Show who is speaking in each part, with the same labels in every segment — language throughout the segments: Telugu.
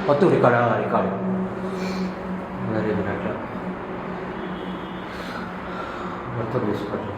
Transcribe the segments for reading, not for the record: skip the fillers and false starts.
Speaker 1: వద్దు రికార్డ్ మరి అట్లా మొత్తం తీసుకోండి.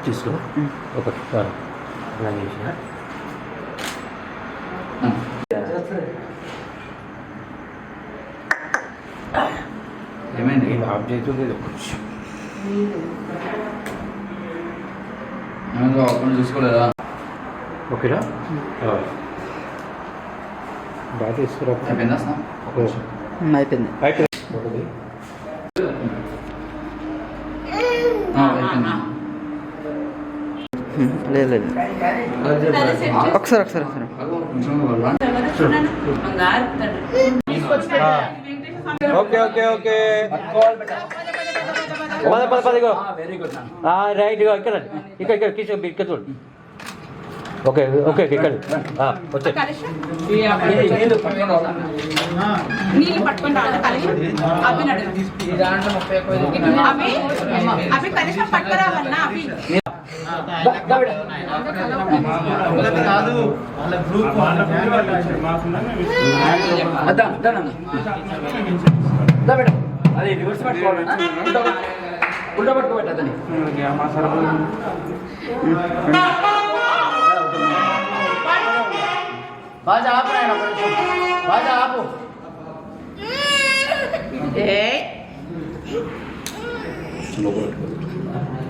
Speaker 1: తీసుకో ఒక ప్లాన్ చేసిన
Speaker 2: ఏమైంది
Speaker 1: ఆఫ్ చేయలేదు
Speaker 2: ఓపెన్ చూసుకోలేదా
Speaker 1: ఓకేనా బాగా తీసుకురా
Speaker 2: అయిపోయిందా
Speaker 3: అయిపోయింది
Speaker 2: అయిపోయింది
Speaker 3: లేదు ఒకసారి
Speaker 1: ఓకే ఓకే ఓకే పదిగో రైట్ ఇక్కడ ఇక్కడ ఇక్కడ కిషోర్ ఇక్కడ చూడు ఓకే ఓకే ఇక్కడ వచ్చే
Speaker 2: అదే రివర్స్ పట్టుకోవాలన్నా ఉల్టా పట్టుకోబెట్టదని బాజా ఆపు నాయన బాజా ఆపు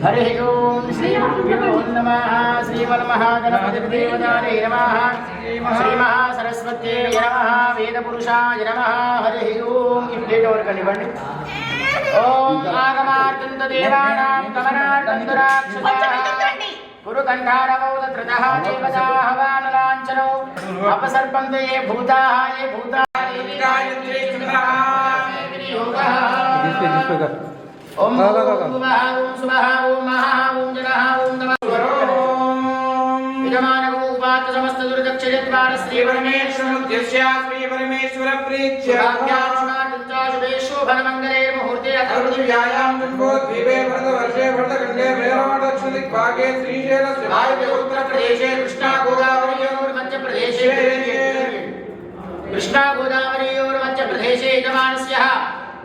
Speaker 2: హరి ఓం శ్రీ గురుభ్యో నమః శ్రీమన్మహాగణపతిదేవతాయ నమః శ్రీమహాసరస్వత్యై నమః వేదపురుషాయ నమః హరి ఓం ఇప్లేటోర్ కనివ్వండి ఓం ఆగమార్తంత దేవానాం గమనార్తంత రాక్షసాః పురుకంఠారవౌదత్రతః దేవతాః వానలాంఛనో అపసర్పంత ఏ భూతాః గాయత్రీ చుమః ఓం భూవః ఓం సువః ఓం మహః ఓం జనః ఓం తమః విజమానగో ఉపాత సమస్త దుర్దక్షయద్వార శ్రీ పరమేశ్వరముద్దేశ్య శ్రీ పరమేశ్వర ప్రీత్య శుభనమంగళే ముహూర్తే అథర్వదివ్యాయాం జన్మోద్భీవే భరతవర్షే భరతఖండే మేరవాడక్షదిక్పాగే శ్రీశైల శివాయ ఉత్తరప్రదేశే కృష్ణా గోదావరియోర్ మధ్యప్రదేశే యజమానస్య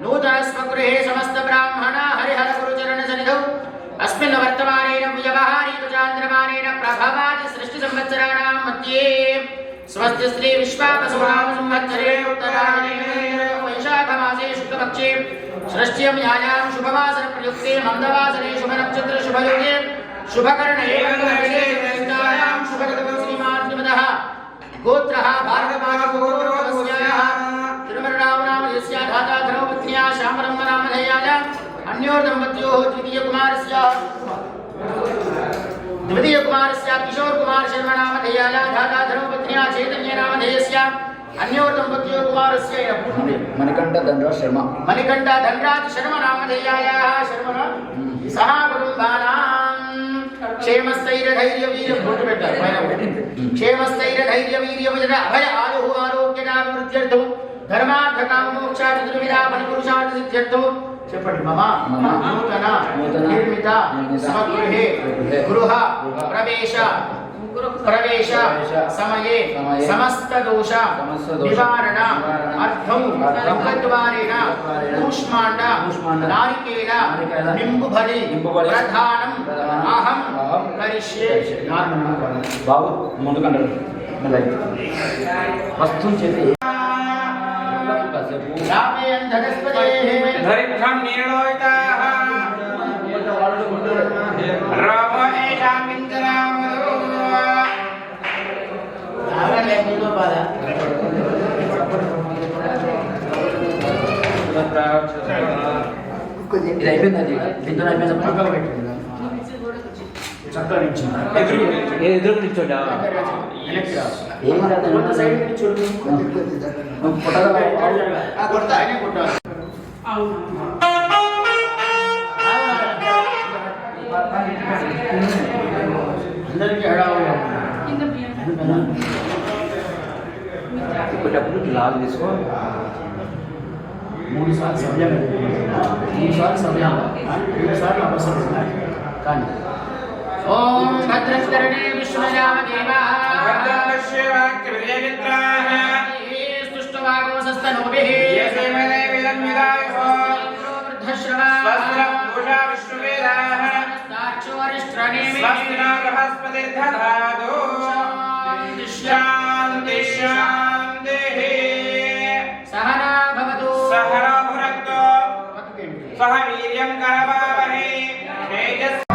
Speaker 2: నూతన స్వగృహే సమస్త బ్రాహ్మణ హరిహర గురుచరణ సన్నిధౌ అస్మిన్ వర్తమానేన వ్యవహారీక చాంద్రమానేన ప్రభవాది సృష్టి సంవత్సరాణాం మధ్యే స్వస్తి శ్రీ విశ్వావసునామ సంవత్సరే ఉత్తరాయణే వైశాఖమాసే శుక్లపక్షే షష్ఠ్యం యాయాం శుభవాసర ప్రయుక్తే మందవాసరే శుభనక్షత్ర శుభయోగే శుభకరణే గంగాయాం శుభగతం శ్రీమాన్ శ్రీమదః గోత్రః భార్గవాः గోత్రవస్యాः తిరుమలరామనామ యస్య ధాతా ధర్మపత్న్యా శ్యామల अन्योर्दम्पत्योः द्वितीयकुमारस्य किशोर कुमार शर्मा नामधेयाला धाता धर्मपत्न्या चैतन्य नामधेयस्य अन्योर्दम्पत्योः कुमारस्य
Speaker 3: मणिकंठ धनराज शर्मा
Speaker 2: नामधेयायाः शर्मणा सह कुटुम्बानां क्षेमस्थैर्यधैर्यवीर्यविजय अभय आयुः आरोग्यनाभिवृद्ध्यर्थं धर्मार्थकाममोक्षार्थ चतुर्विधा फलपुरुषार्थ सिद्ध्यर्थं చెప్పండి మమ నూతన నిర్మిత సమగృహే గృహ ప్రవేశ సమయే సమస్త దోష నివారణ అర్థం గంగద్వారేణ కూష్మాండ నారికేళ నింబుబలి ప్రధానం అహం కరిష్యే.
Speaker 3: బాబు ముందుకంటారు వస్తువు చేతి
Speaker 4: धरित्रं निर्लोहिताः राम एषां विन्दनामधो
Speaker 3: ఇది అయిపోయింది బిందులు అయిపోయింది
Speaker 1: ఎదురు నిల్చోడా
Speaker 3: ఏం రాదు
Speaker 1: ఇప్పటికప్పుడు లాగ్ తీసుకో
Speaker 2: 3 సార్లు సమయం 3 సార్లు అవసరం కానీ ఓం భద్రస్కరణే విశ్వయామదేవాః
Speaker 4: भद्रश्यवाक्यविजयमित्राः
Speaker 2: स्तुष्टवागोसस्तनोभिः
Speaker 4: यसेमने विदन्विदायुः स्वस्त्रं पूषा विष्णुवेदाः स्वस्तिनो बृहस्पतिर्दधातु शान्ति शान्तिः
Speaker 2: सहना भवतु
Speaker 4: सहना भुनक्तु सह वीर्यं करवावहै तेजस्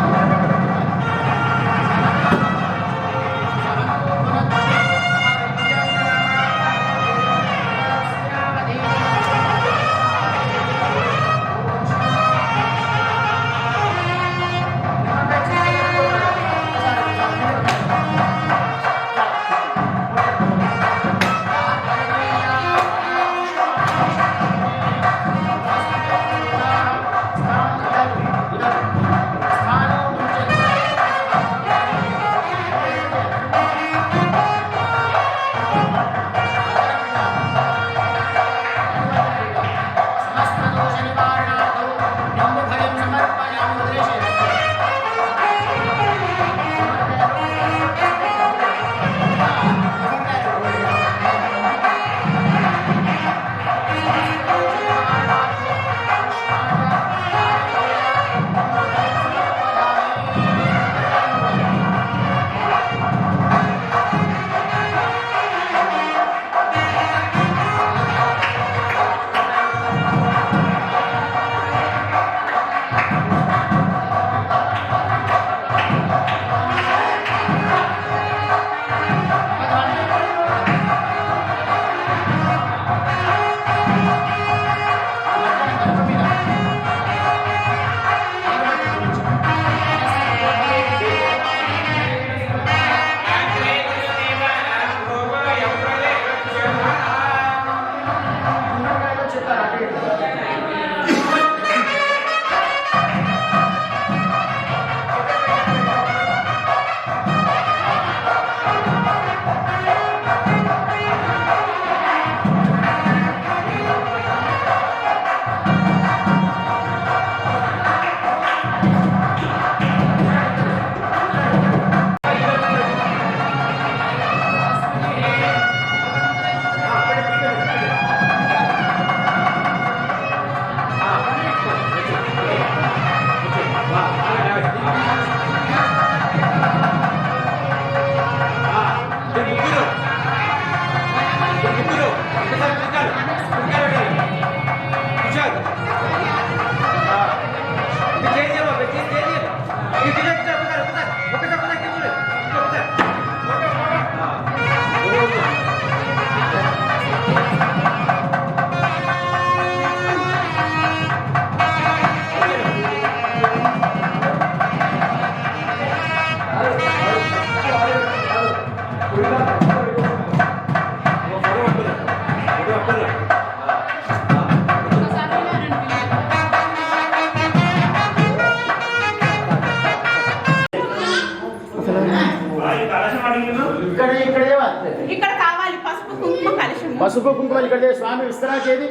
Speaker 2: పసుపు కుంకుమలు ఇక్కడ స్వామి విస్తరణ చేది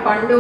Speaker 5: పండు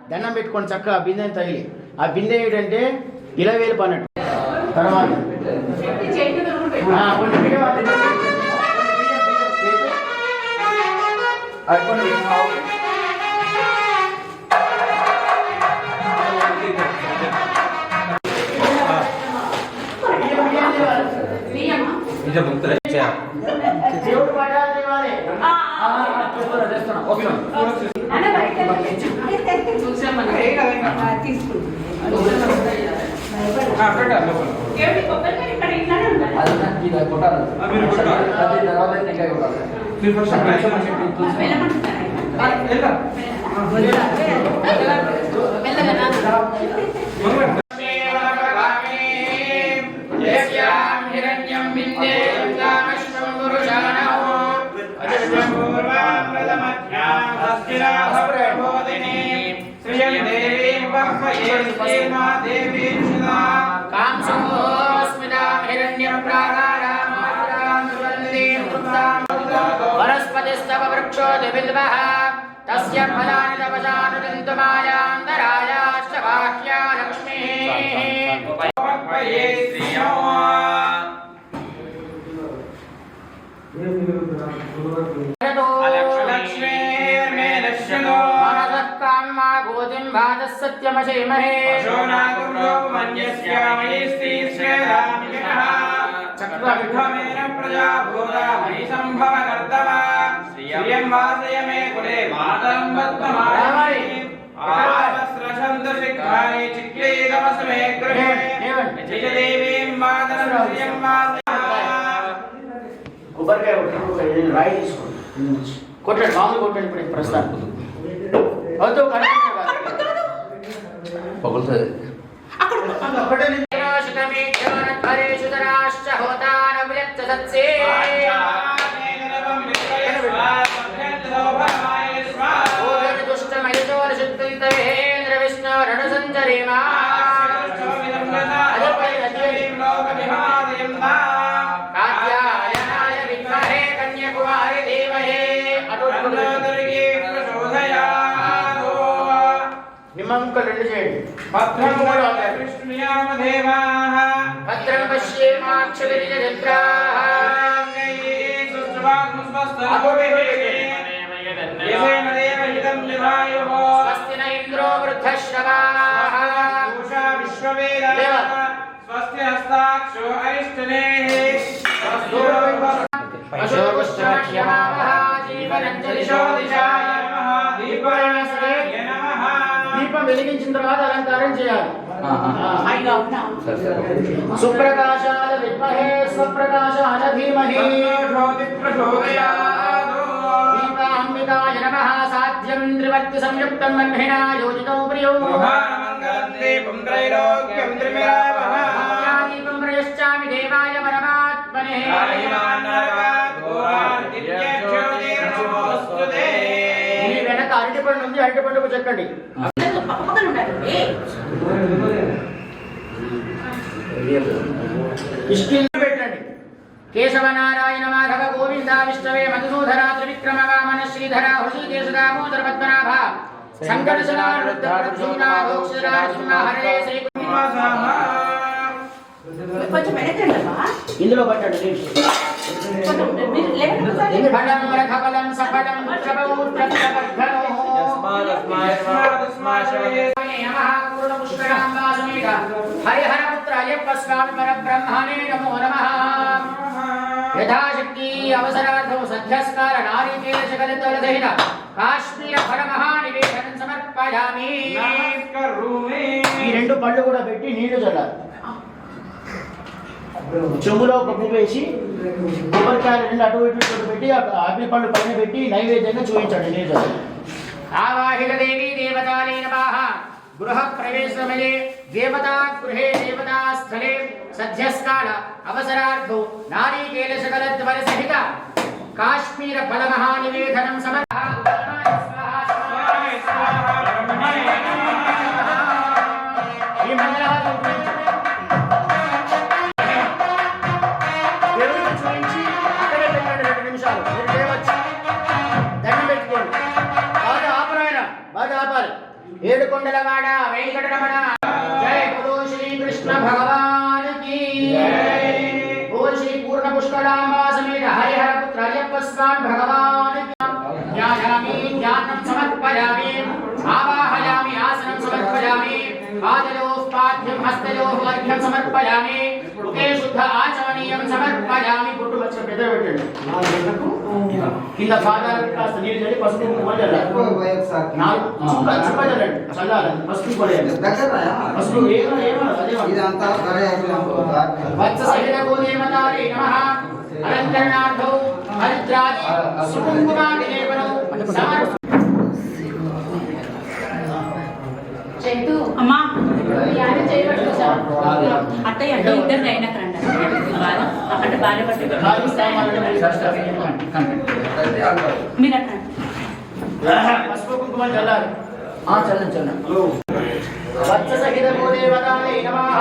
Speaker 2: దండం పెట్టుకొని చక్కగా బిందెని తగిలి ఆ బిందె ఏంటంటే ఇలవేలు పన్నట్టు తర్వాత దేవుడు పట్టాలు తేవాలి. वनस्पतिस्तव वृक्षो दिविल्वः तस्य फलानि तपसानुदन्तु मायान्तरायाश्च बाह्या लक्ष्मीः सत्यमशेमहे
Speaker 4: चक्रविभमेन प्रजा भूता मयि संभव कर्तवा श्रियं वासय मे कुले मातरं पद्ममालि आवस्त्रछन्द शिखानि चिक्लीतमस्मे गृहे जय देवीं मातरं श्रियं वासय
Speaker 2: కొబ్బరికాయ రాయి తీసుకోండి కొట్టండి మామూలు కొట్టండి ఇప్పుడు ప్రస్తుతానికి వద్దు
Speaker 1: పగులుతుంది
Speaker 2: నిమ్మముక్కలు రెండు చేయండి
Speaker 4: భద్రం విష్ణుయామదేవాః
Speaker 2: భద్రం పశ్యేమాక్షవిర్యజత్రాః స్వస్తి న ఇంద్రో వృద్ధశ్రవాః
Speaker 4: ఉషా విశ్వవేదాః స్వస్తి హస్తాక్షో అరిష్టనేః
Speaker 2: అశోకశ్చాక్ష్యమావః జీవనంజలిషో దిశాయ నమః దీపాయ నమః దీపం వెలిగించిన తర్వాత అలంకారం చేయాలి సుప్రకాశాల విద్మహే స్వప్రకాశాల ధీమహి దీపాంబికాయ నమః సాధ్యం త్రివర్తి సంయుక్తం మన్హినా యోజితో ప్రియో यश्चामि देवाय परमात्मने మీ వెనక అరటిపండు ఉంది, అరటిపండుకు చెక్కండి. ఇష్టిల్ని పెట్టండి. కేశవ నారాయణ మాధవ గోవింద విష్ణవే మధుసూధర త్రివిక్రమ వామన శ్రీధర హృషికేశ దామోదర పద్మనాభ సంకర్షణ రుద్ర ప్రద్యుమ్న రోక్షర నరసింహ హరే శ్రీ ఇందులో పట్టండి. హరిహరపుత్ర అయ్యప్ప స్వామి పరబ్రహ్మణే నమో నమః. యథాశక్తి అవసరార్థం సధ్యస్కార నారీకేల శకలితల సహిత కాశ్మీర ఫల మహానివేదనం సమర్పయామి. ఈ రెండు పళ్ళు కూడా పెట్టి నీళ్లు చల్లాలి. చెంబులో కప్పు వేసి కొబ్బరికాయలు రెండు అటు ఇటు పెట్టి ఆపిల్ పళ్ళు పైన పెట్టి నైవేద్యంగా చూపించండి నీళ్ళు. ఆవాహిత దేవీ దేవతాలే నమః. గృహ ప్రవేశమయే దేవతా గృహే దేవతా స్థలే సధ్యస్కాల అవసరార్థో నారీకేల శకలద్వర సహిత కాశ్మీర ఫల మహానివేదనం ఏడుకొండలవాడ వెంకటరమణ జై గురు శ్రీ కృష్ణ భగవాన్ కి జై. ఓం శ్రీ పూర్ణ పుష్కరాంబా సమేత హరిహర పుత్ర అయ్యప్ప స్వామి భగవాన్ కి. ధ్యాయామి ధ్యానం సమర్పయామి ఆవాహయామి ఆసనం సమర్పయామి పాదయోః పాద్యం హస్తయోః అర్ఘ్యం సమర్పయామి ముఖే శుద్ధ ఆచమనీయం సమర్పయామి. పుట్టు వచ్చే పెద్ద పెట్టండి. కింద పాదాలకు కాస్త నీళ్ళు చల్లి పసుపు కుంకుమ చల్లాలి. చల్లాలి పసుపు పడేయాలి. పసుపు వత్ససహితగోదేవతారే నమః. అలంకరణార్థౌ హరిద్రాది సుకుంకుమాది లేపనం సమర్ప.
Speaker 5: చైతు అమ్మా యాన చేయబట్టు సార్ అత్తయ్య అంటే ఇద్దరు అయినా కరండి అక్కడ భార్య పట్టి మీరు అక్కడ
Speaker 2: పసుపు కుంకుమ చల్లాలి. చల్లండి. వత్ససహిత గోదేవతారే నమః.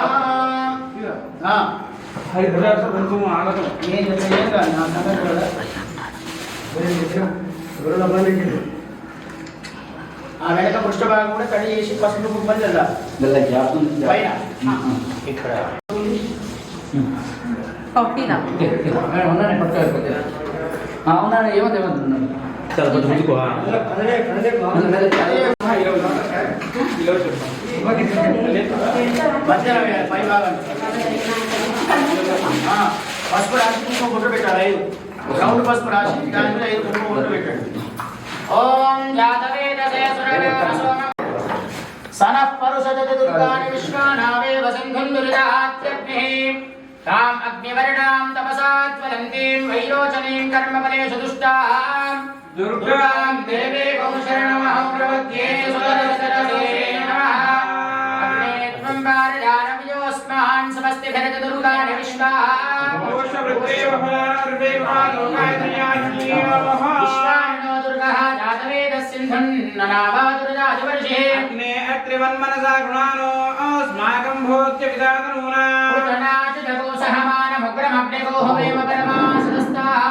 Speaker 2: ఆ వెనక పృష్ఠభాగం కూడా కడి చేసి పసుపు కుంకుమ చల్లాలి. పైన ఇక్కడ
Speaker 5: పట్టినా
Speaker 3: అవునా ఏమన్నా చాలా కొంచెం ముందుకో
Speaker 2: పై భాగం పసుపు రాసి కుంకుమ గుడ్డ పెట్టాలి. 5 రౌండ్ పసుపు రాసి దాని మీద 5 కుంకుమ గుడ్డ పెట్టండి. ఓం జాతవేదసే సురవేదసోమ సనః పరుషదతి దుర్గాని విశ్వానావేవ సింధుం దురిదాత్యగ్నిః తాం అగ్నివర్ణాం తపసా జ్వలంతీం వైరోచనీం కర్మఫలేషు దుష్టాం దుర్గాం దేవీం శరణమహం ప్రపద్యే సురసరసే నమః. అగ్నే త్వం భారయానవియోస్మాన్ సమస్తిభిరతి దుర్గాని విశ్వాం విశ్వాన్నో దుర్గః జాతవేదస్సింధుం ననావా దుర్గాదివర్షే
Speaker 4: అగ్నే అత్రివన్మనసా గృణానో అస్మాకం భూత్య విదాతనూనా
Speaker 2: పుతనాచ జగో సహమానముగ్రమగ్నిగోః వేమ పరమాసదస్తాః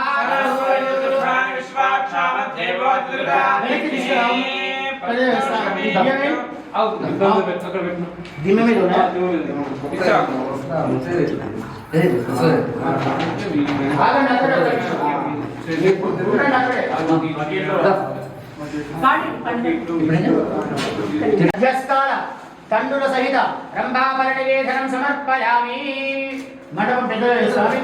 Speaker 4: విశ్వాక్షామధ్యేవోద్రుగా
Speaker 2: దిమ్మె మీద ఉన్నా తండ్రుల సహిత రంభాపర నివేదనం సమర్పయామి. మండపం పెద్ద స్వామి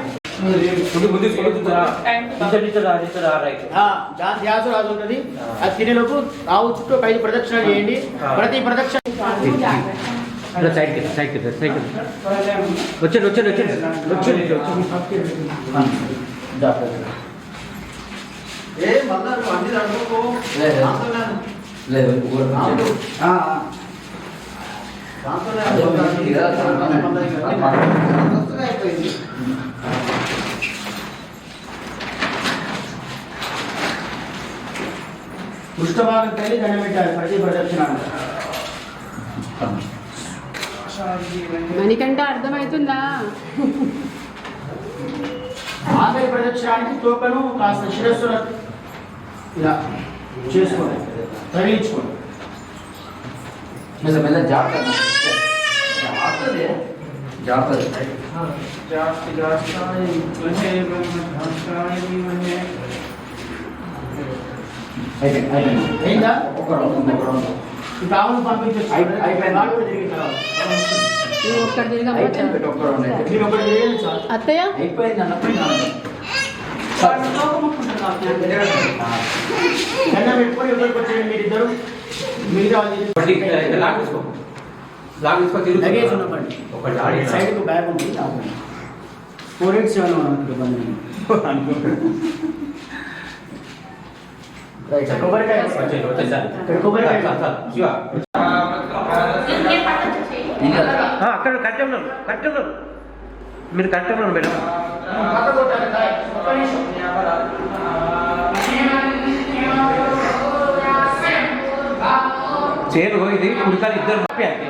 Speaker 2: ధ్యాసు రాజు ఉంటుంది. అది తినేలోపు ఆవు చుట్టూ 5 ప్రదక్షిణలు చేయండి. ప్రతి ప్రదక్షిణ
Speaker 3: లేదు
Speaker 2: అయిపోయింది. పృష్ఠభాగం తల్లి దండం పెట్టాలి ప్రతి ప్రదక్షిణ.
Speaker 6: మనకంటే అర్థమవుతుందా?
Speaker 2: ఆఖరి ప్రదక్షిణానికి తోకను కాస్త శిరస్సును ఇలా చేసుకోండి, తగిలించుకోండి.
Speaker 3: మెల్ల మెల్ల జాగ్రత్త జాగ్రత్త
Speaker 2: అయిందా?
Speaker 3: ఒక రౌండ్
Speaker 2: ఇప్పుడు ఆవును పంపించచ్చు. వాళ్ళు కూడా తిరిగిన తర్వాత
Speaker 6: నువ్వు ఒక్కటి తిరిగి
Speaker 3: అయిపోయింది ఒక రౌండ్ అయితే
Speaker 2: మీరు ఒకటి తిరిగేది చాలు.
Speaker 6: అత్తయ్య
Speaker 3: అయిపోయింది అన్నప్పుడు
Speaker 2: దండం పెట్టుకొని ఇద్దరికి వచ్చేయండి మీరిద్దరు. మిగతా వాళ్ళు
Speaker 1: లాగ్ తీసుకో
Speaker 2: లగేజ్ ఉన్నప్పండి.
Speaker 1: ఒక జాడి
Speaker 2: సైడ్కు బ్యాగ్ ఉంది. 487 కొబ్బరికాయ ఇక్కడ కొబ్బరికాయ
Speaker 1: అక్కడ కట్టెలు కట్టెలు మీరు కట్టెలు మేడం
Speaker 2: పక్క కొట్టాలి కాయ. ఒక్క నిమిషం.
Speaker 1: చేరు ఇది కుడికాలు ఇద్దరు నొప్పి అంటే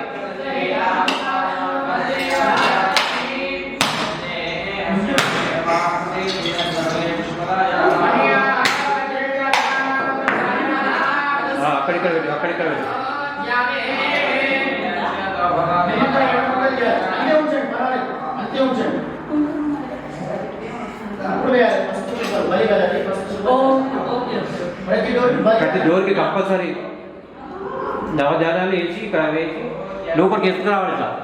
Speaker 1: అక్కడిక్కడ వెళ్ళి అక్కడిక్కడ వెళ్ళి
Speaker 2: అంతే ఉంచండి, పర్వాలేదు. అంతే ఉంచండి. అప్పుడు వేయాలి. ఫస్ట్ బలి కదండి.
Speaker 1: ప్రతి డోర్కి కంపల్సరీ నవధానాలు వేసి ఇక్కడ వేసి లోపలికి ఎత్తుకు రావాలి సార్.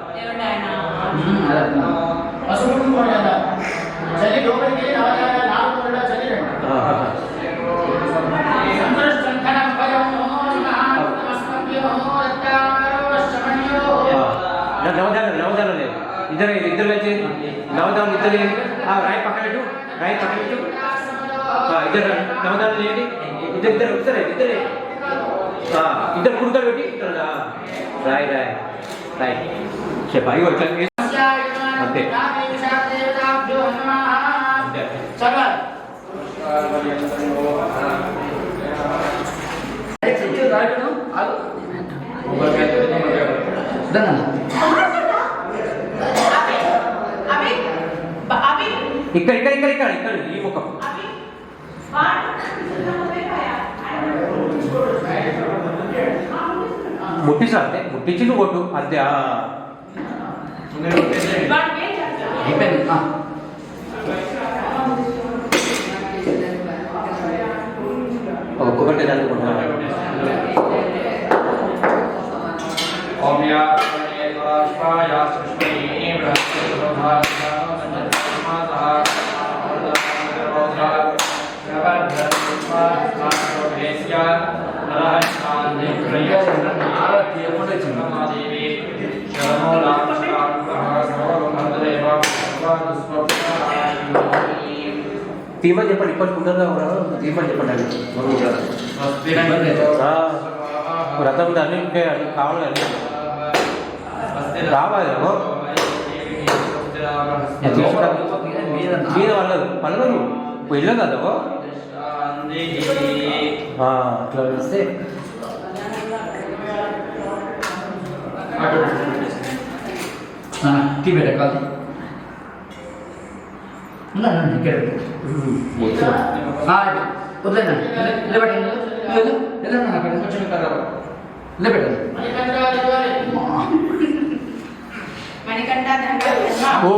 Speaker 2: పసుపు కుంకుమ కదా. చలి లోపలికి వెళ్ళి నవధాన్యాలు 4 గంటల చలి రండి.
Speaker 1: నవధానం లేదు ఇద్దరు వచ్చి నవధానం ఇద్దరు రాయి పక్కన పెట్టు రాయి పక్కన పెట్టు ఇద్దరు నవధానం చేయండి ఇద్దరు వస్తారా ఇద్దరు కుడుకలు పెట్టి రాయి రాయి రాయి చెప్ప అయ్యో అంతే
Speaker 2: చదవాలి.
Speaker 1: ఇక్కడ ఇక్కడ ఇక్కడ ఇక్కడ ఇక్కడ ఈ ముఖం ముట్టిసా అంతే ముట్టించి నువ్వు కొట్టు అంతే
Speaker 3: అయిపోయింది
Speaker 1: ఒక్కొక్కటి చదువుకుంటున్నాను తీమని చెప్పండి ఇప్పటి కుందరగా తీమని చెప్పండి వ్రతం అన్ని అన్ని కావాలి అన్ని రావాలి మీద వాళ్ళదు పల్లదు వెళ్ళదు కదా అట్లా వస్తే
Speaker 3: టీ పెట్టాలి ఇక్కడ వదిలేదండి నిలబెట్టండి వెళ్ళండి అక్కడ కొంచెం నిలబెట్టండి
Speaker 1: ఓ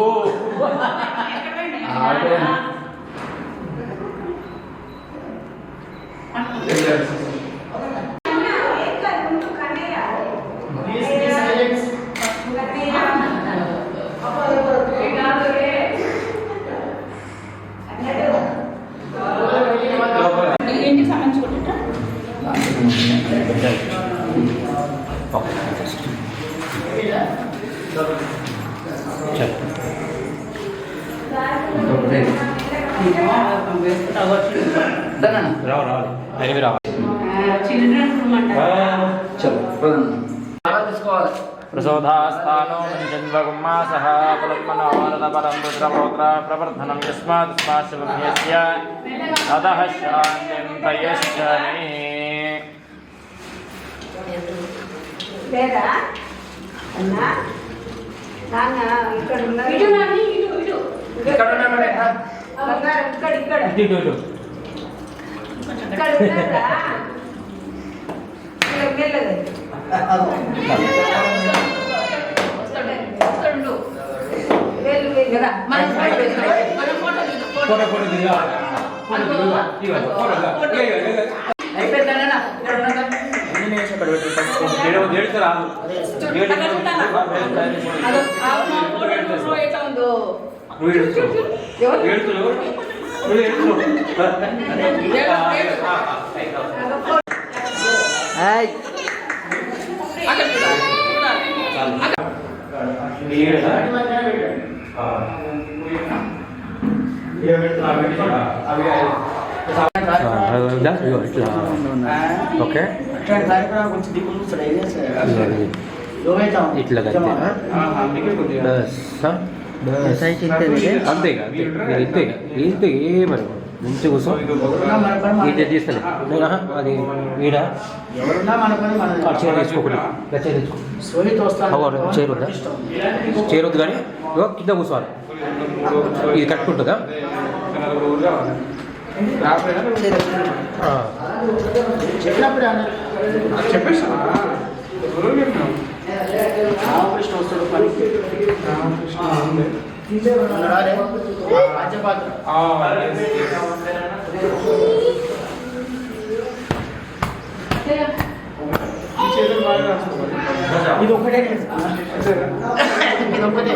Speaker 5: ఇంటికి సంబంధించుకుంటా
Speaker 1: రావాలి అయినవి రావాలి
Speaker 5: చిల్డ్రన్ రూమ్ అంటారు
Speaker 3: చలో తీసుకోవాలి
Speaker 7: प्रसोधास्थानो मञ्जन्वगुम्मासः फलन्मनोरथपरं रुद्रपौत्र प्रवर्धनं यस्मादस्माशुभ्यस्य अतः शान्तिं तयश्चमे ఓకే ఇట్లా అంతే ఇంతే ఇంతే ఏమని మంచి కూర్చో ఇది తీస్తలే అది ఈడ చీర తెచ్చుకోకూడదు చేరుద్దా చేరొద్దు కానీ కింద కూర్చోవాలి ఇది కట్టుకుంటుందా
Speaker 4: చెప్పేసి
Speaker 2: రామకృష్ణ వస్తాడు పనికి రాజ్యపాత్ర ఇది ఒకటే ఇది ఒకటే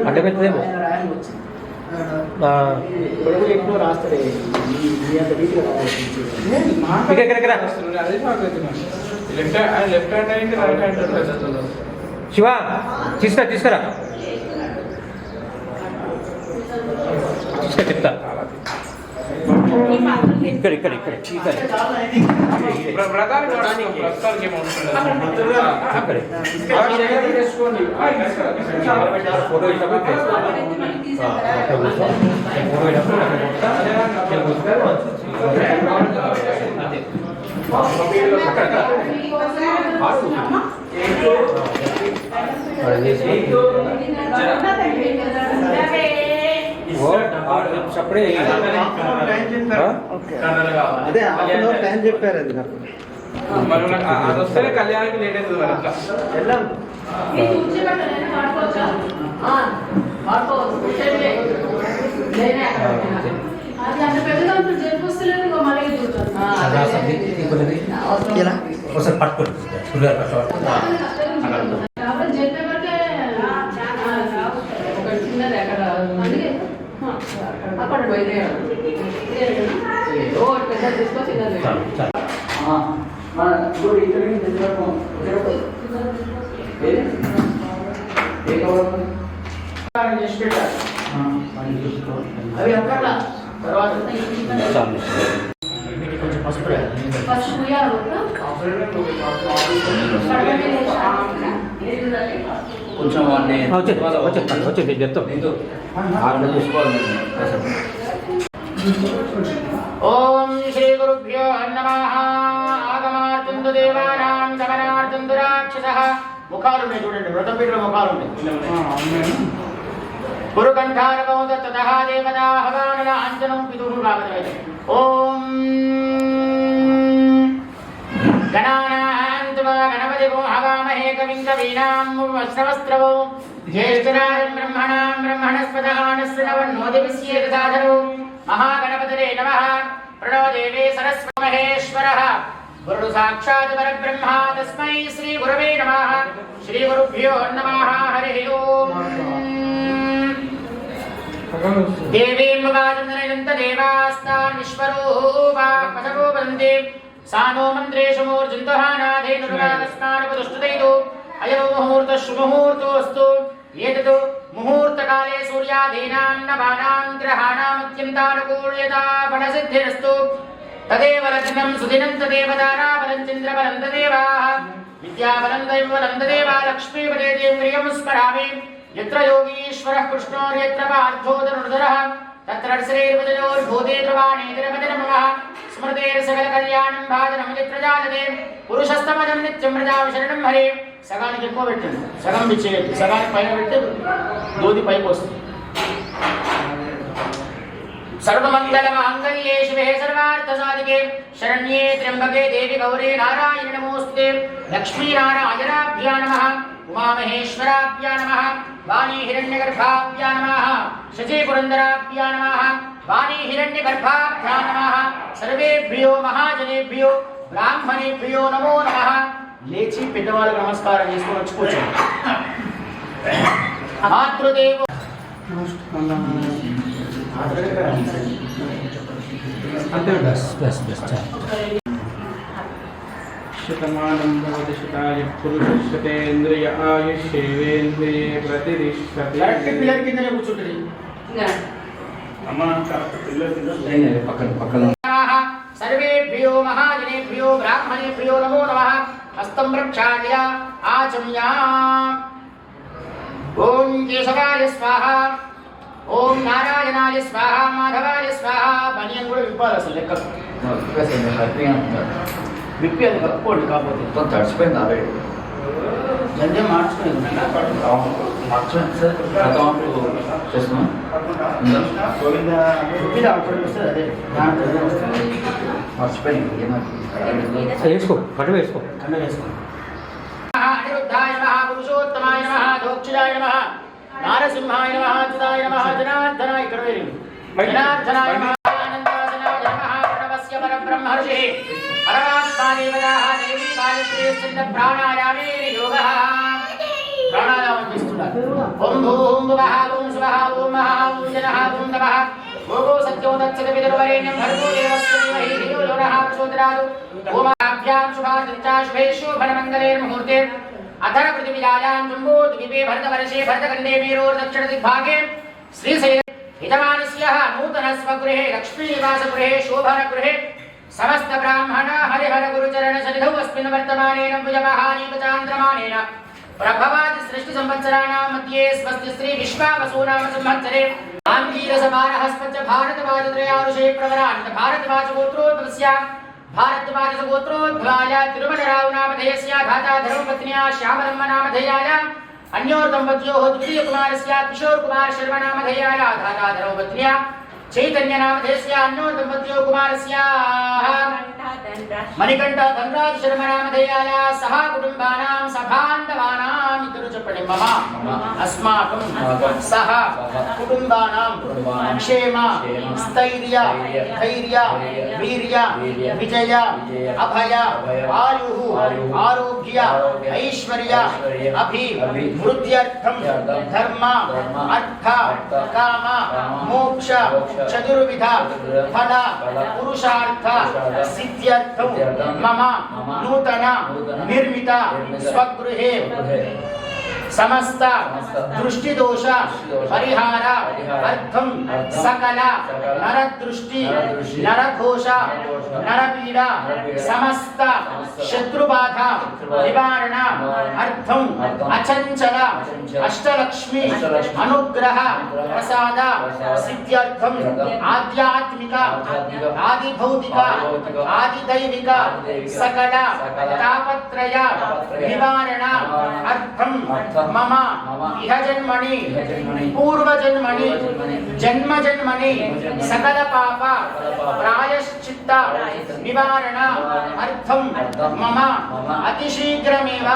Speaker 1: అంటే పెద్దదేమో
Speaker 2: ఎక్కువ రాస్తాడే
Speaker 4: లెఫ్ట్ హ్యాండ్ అయింది రైట్ హ్యాండ్
Speaker 1: శివ తీసుకురా తీసుకురా చెప్తా ఇక్కడ ఇక్కడ ఇక్కడ అప్పుడే
Speaker 2: అదే టైం చెప్పారు అది నాకు
Speaker 4: అది వస్తేనే కళ్యాణానికి లేట్ అవుతుంది మరి అట్లా
Speaker 2: వెళ్ళాం
Speaker 1: ఒకసారి పట్టుకోండి
Speaker 6: అక్కడ పోయి
Speaker 2: అవి అక్కడ తర్వాత కొంచెం
Speaker 1: వచ్చి చెప్తాం
Speaker 2: ఓం శ్రీ గురుభ్యో నమః ఆగమార్తందు దేవానాం గమనార్తందు రాక్షసః ముఖాలు ఉన్నాయి చూడండి వ్రతపీఠ ముఖాలు ఉన్నాయి గురుకంఠారకౌ తతః దేవతా హవానల అంజనం పితుః కామదైతే ఓం గణానాం త్వా గణపతిగో హవామహే కవిం కవీనాం వస్త్రవస్త్రవో జ్యేష్ఠరాజం బ్రహ్మణాం బ్రహ్మణస్పదానస్సునవన్నోదివిశ్యేదధాధరో మహాగణపతయే నమః ప్రణో దేవే సరస్వతి మహేశ్వరః గురు సాక్షాత్ పరబ్రహ్మ తస్మై శ్రీ గురవే నమః శ్రీ గురుభ్యో నమః హరి ఓం దేవీం వాజందనయంత దేవాస్తాన్ విశ్వరూపా పదవో వందే సానో మంత్రేషు మూర్జంతహానాదే నుర్వాగస్మానపదుష్టదైతో అయో ముహూర్త శుభముహూర్తోస్తు ఏతతో ముహూర్తకాలే సూర్యాదీనాం నవానాం గ్రహాణాం అత్యంతానుకూల్యతా ఫలసిద్ధిరస్తు तदेव लग्नं सुदिनं तदेव ताराबलं चन्द्रबलं तदेवाः विद्याबलं दैवबलं तदेव लक्ष्मीपदे देवप्रियं स्मरामि यत्र योगीश्वरः कृष्णो यत्र पार्थो धनुर्धरः तत्र श्रीर्वजयोर्भूतेर् वाणेतिरपतिर्ममः स्मृतेर् सकलकल्याणं भाजनं यत्र जायते पुरुषस्तमजं नित्यं व्रजामि शरणं हरे సగానికి ఎక్కువ పెట్టండి సగం పిచ్చేయండి సగానికి పైన పెడితే దోది పైకి వస్తుంది సర్వమంగళ మాంగళ్యే శివే సర్వార్థ సాధికే శరణ్యే త్ర్యంబకే దేవి గౌరీ నారాయణ నమోస్తుతే లక్ష్మీ నారాయణాభ్యా నమః ఉమామహేశ్వరాభ్యా నమః వాణీ హిరణ్యగర్భాభ్యా నమః శచీ పురందరాభ్యా నమః వాణీ హిరణ్యగర్భాభ్యా నమః సర్వేభ్యో మహాజనేభ్యో బ్రాహ్మణేభ్యో నమో నమః లేచి పెద్దవాళ్ళకి నమస్కారం చేసుకొని వచ్చి కూర్చోండి మాతృదేవో
Speaker 4: శతమానం భవతి శతాయ పురుషశతేంద్రియ ఆయుష్యేవేంద్రియే ప్రతిష్టతి
Speaker 2: కరెక్ట్ పిల్లర్ కిందనే కూర్చుంటుంది
Speaker 3: పక్కన
Speaker 2: సర్వేభ్యో మహాజనేభ్యో బ్రాహ్మణేభ్యో నమో నమః హస్తం ప్రక్షాళ్య ఆచమ్య ఓం కేశవాయ స్వాహ ఓం నారాయణాయ స్వాహ మాధవాయ స్వాహ బనియన్ కూడా విప్పాలి అసలు లెక్క విప్పి అది కప్పుకోండి కాకపోతే
Speaker 3: తడిచిపోయింది ఆల్రెడీ
Speaker 2: జల్దీ మార్చుకోండి
Speaker 3: చేస్తున్నాం
Speaker 2: విప్పిది అప్పుడు వస్తుంది అదే దాంట్లో వస్తుంది
Speaker 3: మర్చిపోయింది
Speaker 7: వేసుకో కట్టు వేసుకో
Speaker 2: కన్ను వేసుకోండి అనిరుద్ధాయ నమః పురుషోత్తమాయ నమః దోక్షాయ నమః నారసింహాయ నమః అచ్యుతాయ నమః జనార్దనాయ ఇక్కడ వేరు జనార్దనాయ నమః ఆనందాసనాయ నమః ప్రణవస్య పరబ్రహ్మ ఋషిః పరమాత్మా దేవతాః దేవీ గాయత్రీ ఛంద ప్రాణాయామే యోగః ప్రాణాయామం చేస్తున్నారు ఓం భూం భువః ఓం స్వః ఓం మహా ఓం జనః ఓం తపః ఓగో సత్యో తత్సద విదర్వరేణ్యం భర్గో దేవస్య ధీమహి ధియో యో నః ప్రచోదయాత్ ఓం అభ్యాం శుభాదిత్యా శుభేషు ఫలమంగళేర్ముహూర్తే अधर पृथ्वीजायां जम्बूद्वीपे भरतवर्षे भरतखण्डे मेरोर्दक्षिणदिग्भागे श्रीशैल हितमानस्यः नूतनस्वगृहे लक्ष्मीनिवासगृहे शोभनगृहे समस्त ब्राह्मण हरिहर गुरुचरण सन्निधौ अस्मिन् वर्तमानेन विजवहानीपचान्द्रमानेन प्रभवादि सृष्टि संवत्सराणां मध्ये स्वस्ति श्री विश्वावसुनाम संवत्सरे आङ्गीरसमानहस्पञ्च भारतवाजत्रयारुषे प्रवरान्त भारतवाजगोत्रोद्भवस्य भारद्वाज गोत्रोद्भवाय तिरुमलराव नामधेयस्य धाता धर्मपत्न्या श्यामलम्मा नामधेयाय अन्योर्दम्पत्योः द्वितीय कुमारस्य किशोर कुमार शर्मा नामधेयाय धाता धर्मपत्न्या चैतन्य नामधेयस्य अन्योर्दम्पत्योः कुमारस्य मणिकण्ठ धनराज शर्मा नामधेयाय सह कुटुम्बानां सभान्दवानां इतरु चपटे मम अस्माकं सह कुटुम्बानां क्षेम स्थैर्य धैर्य वीर्य विजय अभय आयुः आरोग्य ऐश्वर्य अभिवृद्ध्यर्थं धर्म अर्थ काम मोक्ष चतुर्विध फल पुरुषार्थ सिद्ध्यर्थं मम नूतन निर्मित स्वगृहे समस्त दृष्टि दोष परिहार अर्थम सकल नर दृष्टि नर घोष नर पीड़ा समस्त शत्रु बाधा निवारण अर्थम अचंचल अष्टलक्ष्मी अनुग्रह प्रसाद सिद्ध्यर्थम आध्यात्मिक आदि भौतिक आदि दैविक सकल तापत्रय निवारण अर्थम मम इह जन्मनि पूर्व जन्मनि जन्म जन्मनि सकल पाप प्रायश्चित्त निवारण अर्थम मम अतिशीघ्रमेव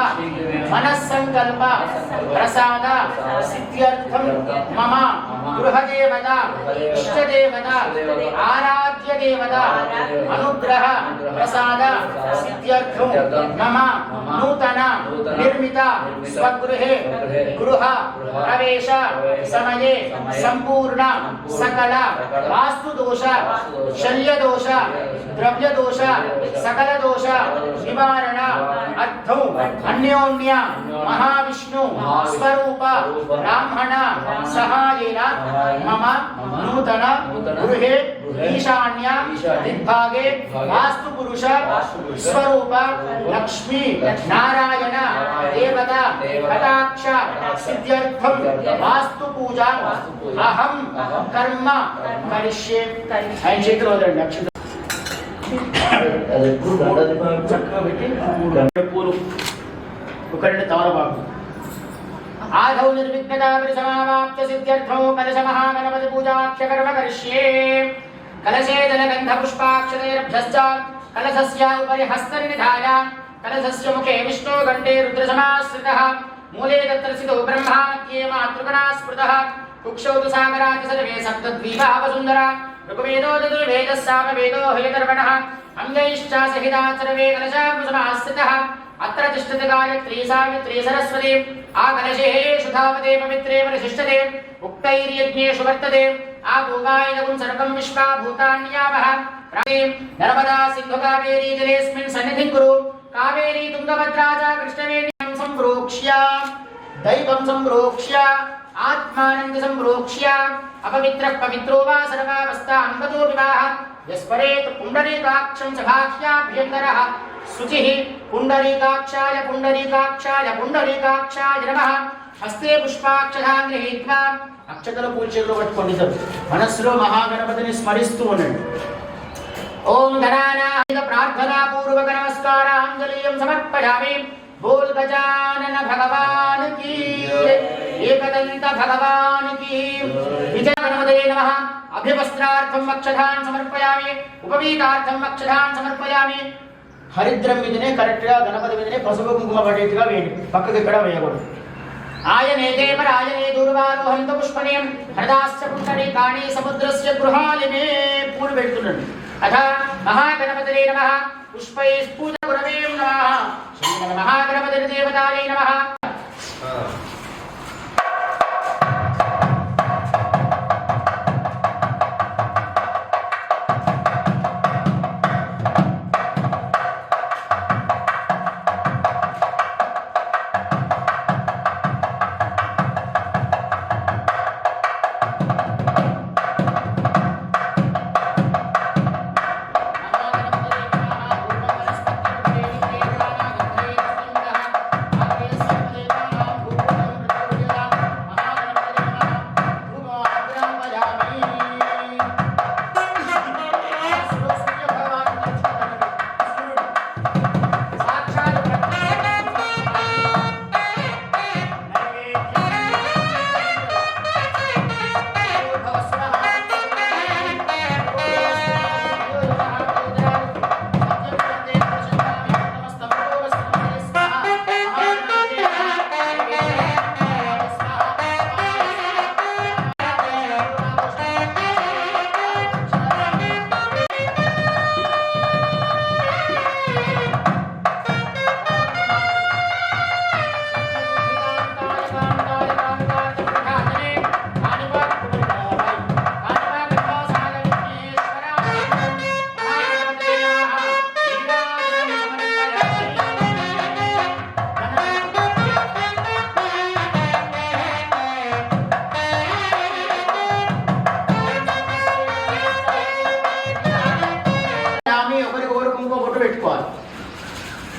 Speaker 2: मनस्संकल्प प्रसाद सिद्ध्यर्थम मम गृहदेवता इष्टदेवता आराध्य देवता अनुग्रह प्रसाद सिद्ध्यर्थम मम नूतन निर्मित स्वगृहे गृह प्रवेश समये संपूर्ण सकल वास्तु दोष शल्य दोष द्रव्य दोष सकल दोष निवारण अर्थौ अन्योन्य महाविष्णु स्वरूप ब्राह्मण सहायेन मम नूतन गृहे ఈశాన్య దిగ్భాగే వాస్తు పురుష స్వరూప లక్ష్మీ నారాయణ దేవత కటాక్ష సిద్ధ్యర్థం వాస్తు పూజ అహం కర్మ కరిష్యే. ఆయన చేతిలో వదలండి అక్షత చక్కగా పెట్టి పూలు ఒక రెండు తమలపాకు. ఆదౌ నిర్విఘ్నతా పరిసమాప్త సిద్ధ్యర్థం కలశ మహాగణపతి పూజాఖ్య కర్మ కరిష్యే. కలశే జలగంధ పుష్పాక్షతైరభ్యశ్చ కలశస్య ఉపరి హస్తనిధాయ కలశస్య ముఖే విష్ణు గంటే రుద్రసమాశ్రితః మూలే తత్ర స్థితో బ్రహ్మాత్యే మాతృగణా స్మృతః కుక్షౌ తు సాగరాతి సర్వే సప్తద్వీపా వసుంధరా ఋగ్వేదో చతుర్వేదः సామవేదో హయకర్మణः అంగైశ్చ సహితాः సర్వే కలశాం సమాశ్రితः అత్ర తిష్టతి గాయత్రీ సావిత్రీ సరస్వతి ఆ కలశే సుధావతే పవిత్రే పరిశిష్టతే ఉక్తైర్యజ్ఞేషు వర్తతే ఆ భూగాయదగుం సర్వం విశ్వా భూతాన్యావః నర్మదా సింధు కావేరీ జలేస్మిన్ సన్నిధిం కురు కావేరీ తుంగభద్రా చ కృష్ణవేణీం సంప్రోక్ష్య దైవం సంప్రోక్ష్య ఆత్మానంద సంప్రోక్ష్య అపవిత్ర పవిత్రో వా సర్వావస్థాం గతో వివాహ యస్పరేత్ పుండరీకాక్షం సభాఖ్యాభ్యంతరః శుచిః పుండరీకాక్షాయ పుండరీకాక్షాయ పుండరీకాక్షాయ నమః. హస్తే పుష్పాక్షతాం గృహీత్వా అక్షతలు పూల్చేలో పట్టుకోండి. మనస్సులో మహాగణపతిని స్మరిస్తూ ఉండండి. ఓం గణానాథ ప్రార్థనా పూర్వక నమస్కారాంజలియం సమర్పయామి. बोल गजानन भगवान की एकदंत भगवान की. विजय गणपतये नमः. अभिवस्त्रार्थम अक्षतान् समर्पयामि. उपवीतार्थम अक्षतान् समर्पयामि. హరిద్రం మీదనే కరెక్ట్ గా గణపతి మీదనే పసుపు కుంకుమ పడేట్టుగా వేయండి, పక్కకి ఎక్కడ వేయకూడదు. ఆయనే పరాయనే దూర్వారోహంత పుష్పణీం హృదాశ్చ పుండరీకాణి సముద్రస్య గృహాలినే. పూలు పెడుతుండండి. అథ మహాగణపతయే నమః. పుష్పైః గురవే నమః. శ్రీ మహాగణపతి దేవతాయై నమః.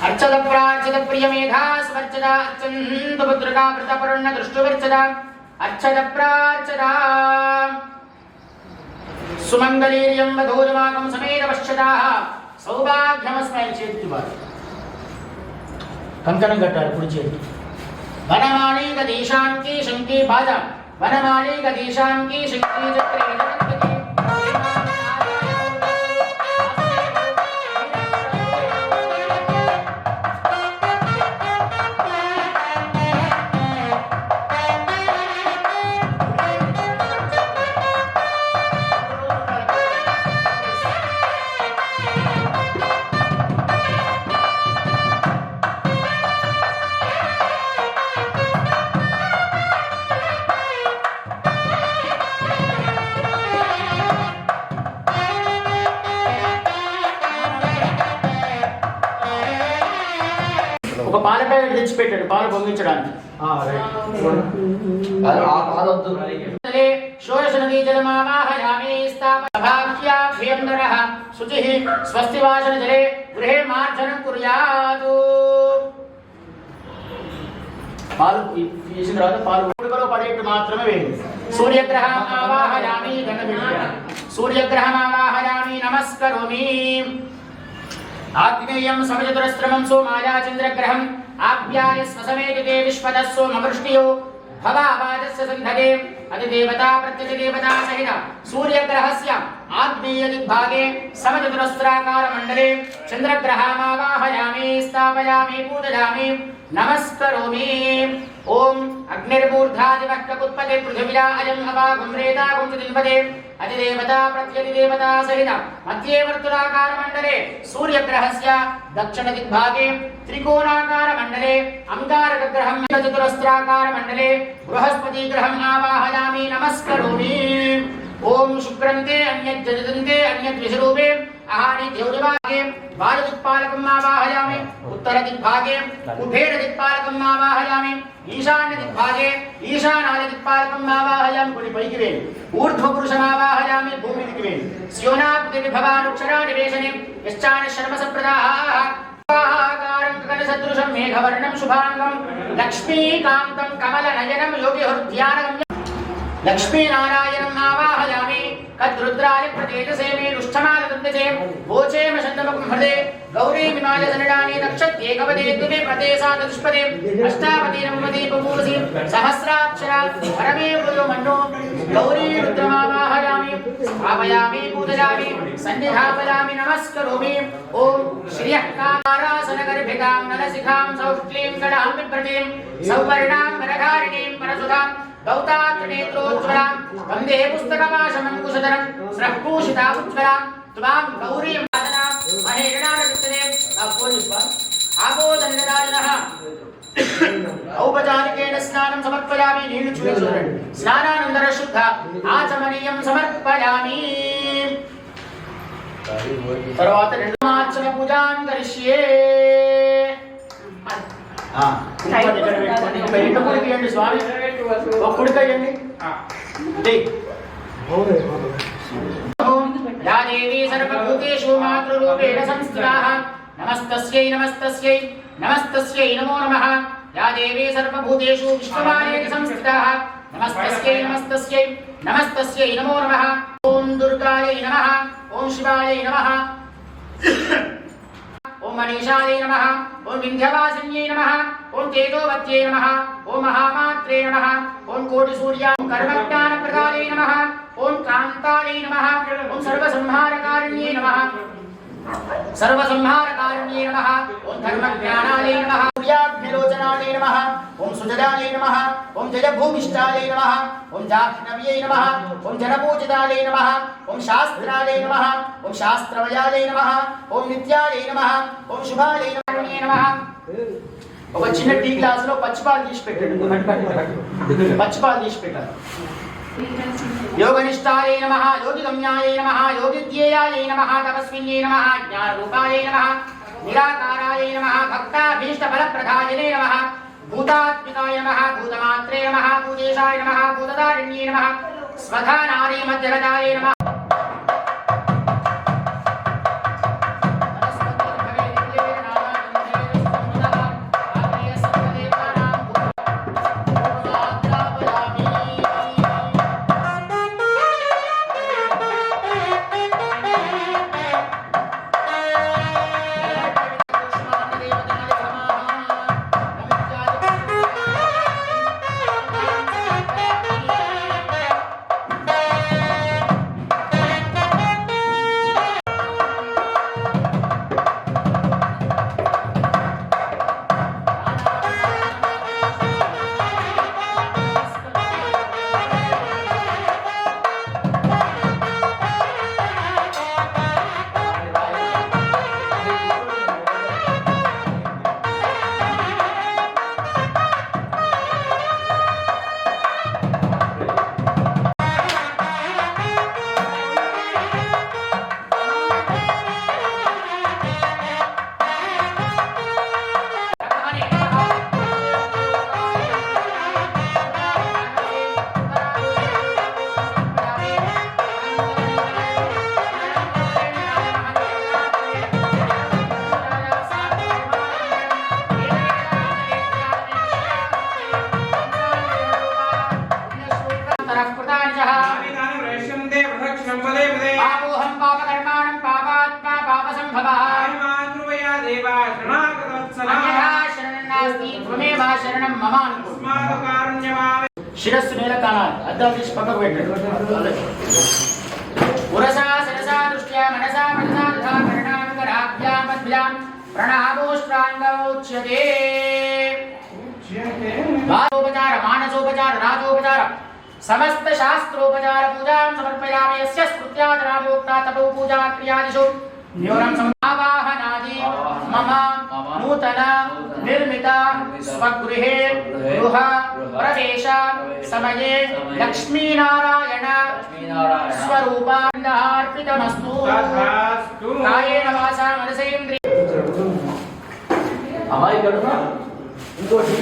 Speaker 2: अर्चद प्रार्चित प्रिय मेधा स्वर्चदा अच्चंद पुत्रका प्रतापरुण्य दृष्टुवर्चदा अर्चद प्रार्चदा सुमंगलीर्यं वधूर्माकं समेत पश्चदा सौभाग्यमस्मै चेत्युवार कंकणं कट्टाలి కుడి చేతి వనమాళీ గదీశాంకి శంకి బాజ వనమాళీ గదీశాంకి శంకి చక్రే జగత్పతి ఒక పాల ప్యాకెట్ తెచ్చి పెట్టాడు పాలు పొంగించడానికి. షోడశ నదీ జలమావాహయామి స్థాపన अभाग्याभ्यन्तरः शुचिः स्वस्ति वासनजले गृहे मार्जनं कुर्यात् పాలు తీసిన తర్వాత పాలు ఉడకలో పడేట్టు మాత్రమే వేయండి. సూర్యగ్రహం ఆవాహయామి సూర్యగ్రహం ఆవాహయామి నమస్కరోమి. ఆగ్నేయం సమచతురస్రమం సోమాయ చంద్రగ్రహం ఆప్యాయ స్వసమేతితే విశ్వదः సోమవృష్టియో భవావాదస్య సంధగే అతిదేవతా ప్రత్యధిదేవతా సహిత సూర్యగ్రహస్య ఆగ్నేయ దిగ్భాగే సమచతురస్రాకార మండలే చంద్రగ్రహమావాహయామి స్థాపయామి పూజయామి నమస్కరోమి. ఓం అగ్నిర్మూర్ధాదివః కకుత్పతే పృథివ్యా అయం అవాగం రేతాగం దిల్పదే అతిదేవతా ప్రత్యధిదేవతా సహిత మధ్యే వర్తులాకార మండలే సూర్యగ్రహస్య దక్షిణ దిగ్భాగే త్రికోణాకార మండలే అంగారక గ్రహం చతురస్రాకార మండలే బృహస్పతి గ్రహం ఆవాహయామి నమస్కరోమి. ఓం శుక్రంతే అన్యజ్జదంతే అన్యద్విషరూపే అహాని దేవదివాగే వాయుదిక్పాలకం ఆవాహయామి ఉత్తర దిగ్భాగే కుబేర దిక్పాలకం ఆవాహయామి ఈశాన్య దిగ్భాగే ఈశానాయ దిక్పాలకం ఆవాహయామి కొన్ని పైకి వేయండి. ఊర్ధ్వ పురుషం ఆవాహయామి భూమి దిక్కు వేయండి. స్యోనాపతి విభవానుక్షరా నివేశనే యశ్చాన శర్మ సంప్రదాః ఆకారం గగనసదృశం మేఘవర్ణం శుభాంగం లక్ష్మీకాంతం కమలనయనం యోగిహృద్యానం లక్ష్మీనారాయణం ఆవాహయామి. కద్రుద్రాయ ప్రతేజసే మే రుష్ఠమాలదంతజే భోచేమ షण्डमकं హృదే గౌరీ విమాల జనడాని నక్షత్యేకవదే తుమే ప్రతే సాదృష్పదే అష్టావతి నవమతి బహూసి సహస్రాక్షరా పరమే భూయో మన్నో గౌరీ రుద్రమావాహయామి స్థాపయామి పూజయామి సన్నిధాపయామి నమస్కరోమి. ఓం శ్రియఃకారాసనగర్భికాం నలసిఖాం సౌష్ట్లీం గడాం బిభ్రతీం సౌవర్ణాం వరధారిణీం పరసుధాం గౌతాత్నేత్రోజ్వలాం వందే పుస్తకమాశమం కుశధరం స్రఃపూషితాముజ్వలాం త్వాం గౌరీం వాదనాం మహేషణారవిత్తనే ఆపోదన్నదానః. ఔపచారికేణ స్నానం సమర్పయామి. నీళ్లు చూడండి. స్నానానంతర శుద్ధ ఆచమనీయం సమర్పయామి. తర్వాత రెండమార్చన పూజాం కరిష్యే. రెండు కుడికేయండి స్వామి, ఒక కుడికేయండి. యా దేవీ సర్వభూతేషు మాతృరూపేణ సంస్థితాః నమస్తస్యై నమస్తస్యై నమస్తస్యై నమో నమః. యా దేవీ సర్వభూతేషు విశ్వమాయేతి సంస్థితాః నమస్తస్యై నమస్తస్యై నమస్తస్యై నమో నమః. ఓం దుర్గాయై నమః. ఓం శివాయై నమః. ఓం మనీషాయై నమః. ఓం వింధ్యవాసిన్యై నమః. ఓం తేజోవత్యై నమః. ఓం మహామాత్రే నమః. ఓం కోటి సూర్య కర్మజ్ఞాన ప్రదాయై నమః. ఓం కాంతాయై నమః. ఓం సర్వసంహారకారిణ్యై నమః. సర్వసంహారకారిణ్యై నమః. ఓం ధర్మజ్ఞానాయై నమః. సూర్యాగ్నిలోచనాయై నమః. ఓం సుజదాయై నమః. ఓం జయభూమిష్టాయై నమః. ఓం జాహ్నవ్యై నమః. ఓం జనపూజితాయై నమః. ఓం శాస్త్రాయై నమః. ఓం శాస్త్రవయాయై నమః. ఓం నిత్యాయై నమః. ఓం శుభాయై నమః. ఒక చిన్న టీ గ్లాస్ లో పచ్చిపాలు తీసి పెట్టండి. పచ్చిపాలు తీసి పెట్టాలి. యోగనిష్టాయై నమః. యోగిగమ్యాయై నమః. యోగిధ్యేయాయై నమః. తపస్విన్యై నమః. జ్ఞానరూపాయై నమః. నిరాకారాయై నమః. భక్తాభీష్టఫలప్రదాయనే నమః. భూతాత్మికాయ నమః. భూతమాత్రే నమః. భూతేశాయ నమః. భూతదారిణ్యే నమః. స్వధానారీ మధ్యగతాయై నమః. కారుణ్యమా శరణం మమ అనుకో. శిరస్సు నేల కానాలి. అద్దం తీసి పక్కకు పెట్టండి. పురసా శిరసా దృష్ట్యా మనసా మనసా తథా కరణానుకరాభ్యాం మధ్యాం ప్రణామోష్టాంగోచ్యతే. వాచోపచార మానసోపచార రాజోపచార సమస్త శాస్త్రోపచార పూజాం సమర్పయామి. యస్య స్మృత్యాదరాజోక్తా తపో పూజా క్రియాదిషు న్యూనం సమావాహనాది మమ నూతన నిర్మిత స్వగృహే గృహ ప్రవేశ సమయే లక్ష్మీనారాయణ స్వరూపార్పితమస్తు. కాయేన వాచా మనసేంద్రియ
Speaker 3: అమ్మాయి కడుపు ఇంకోటి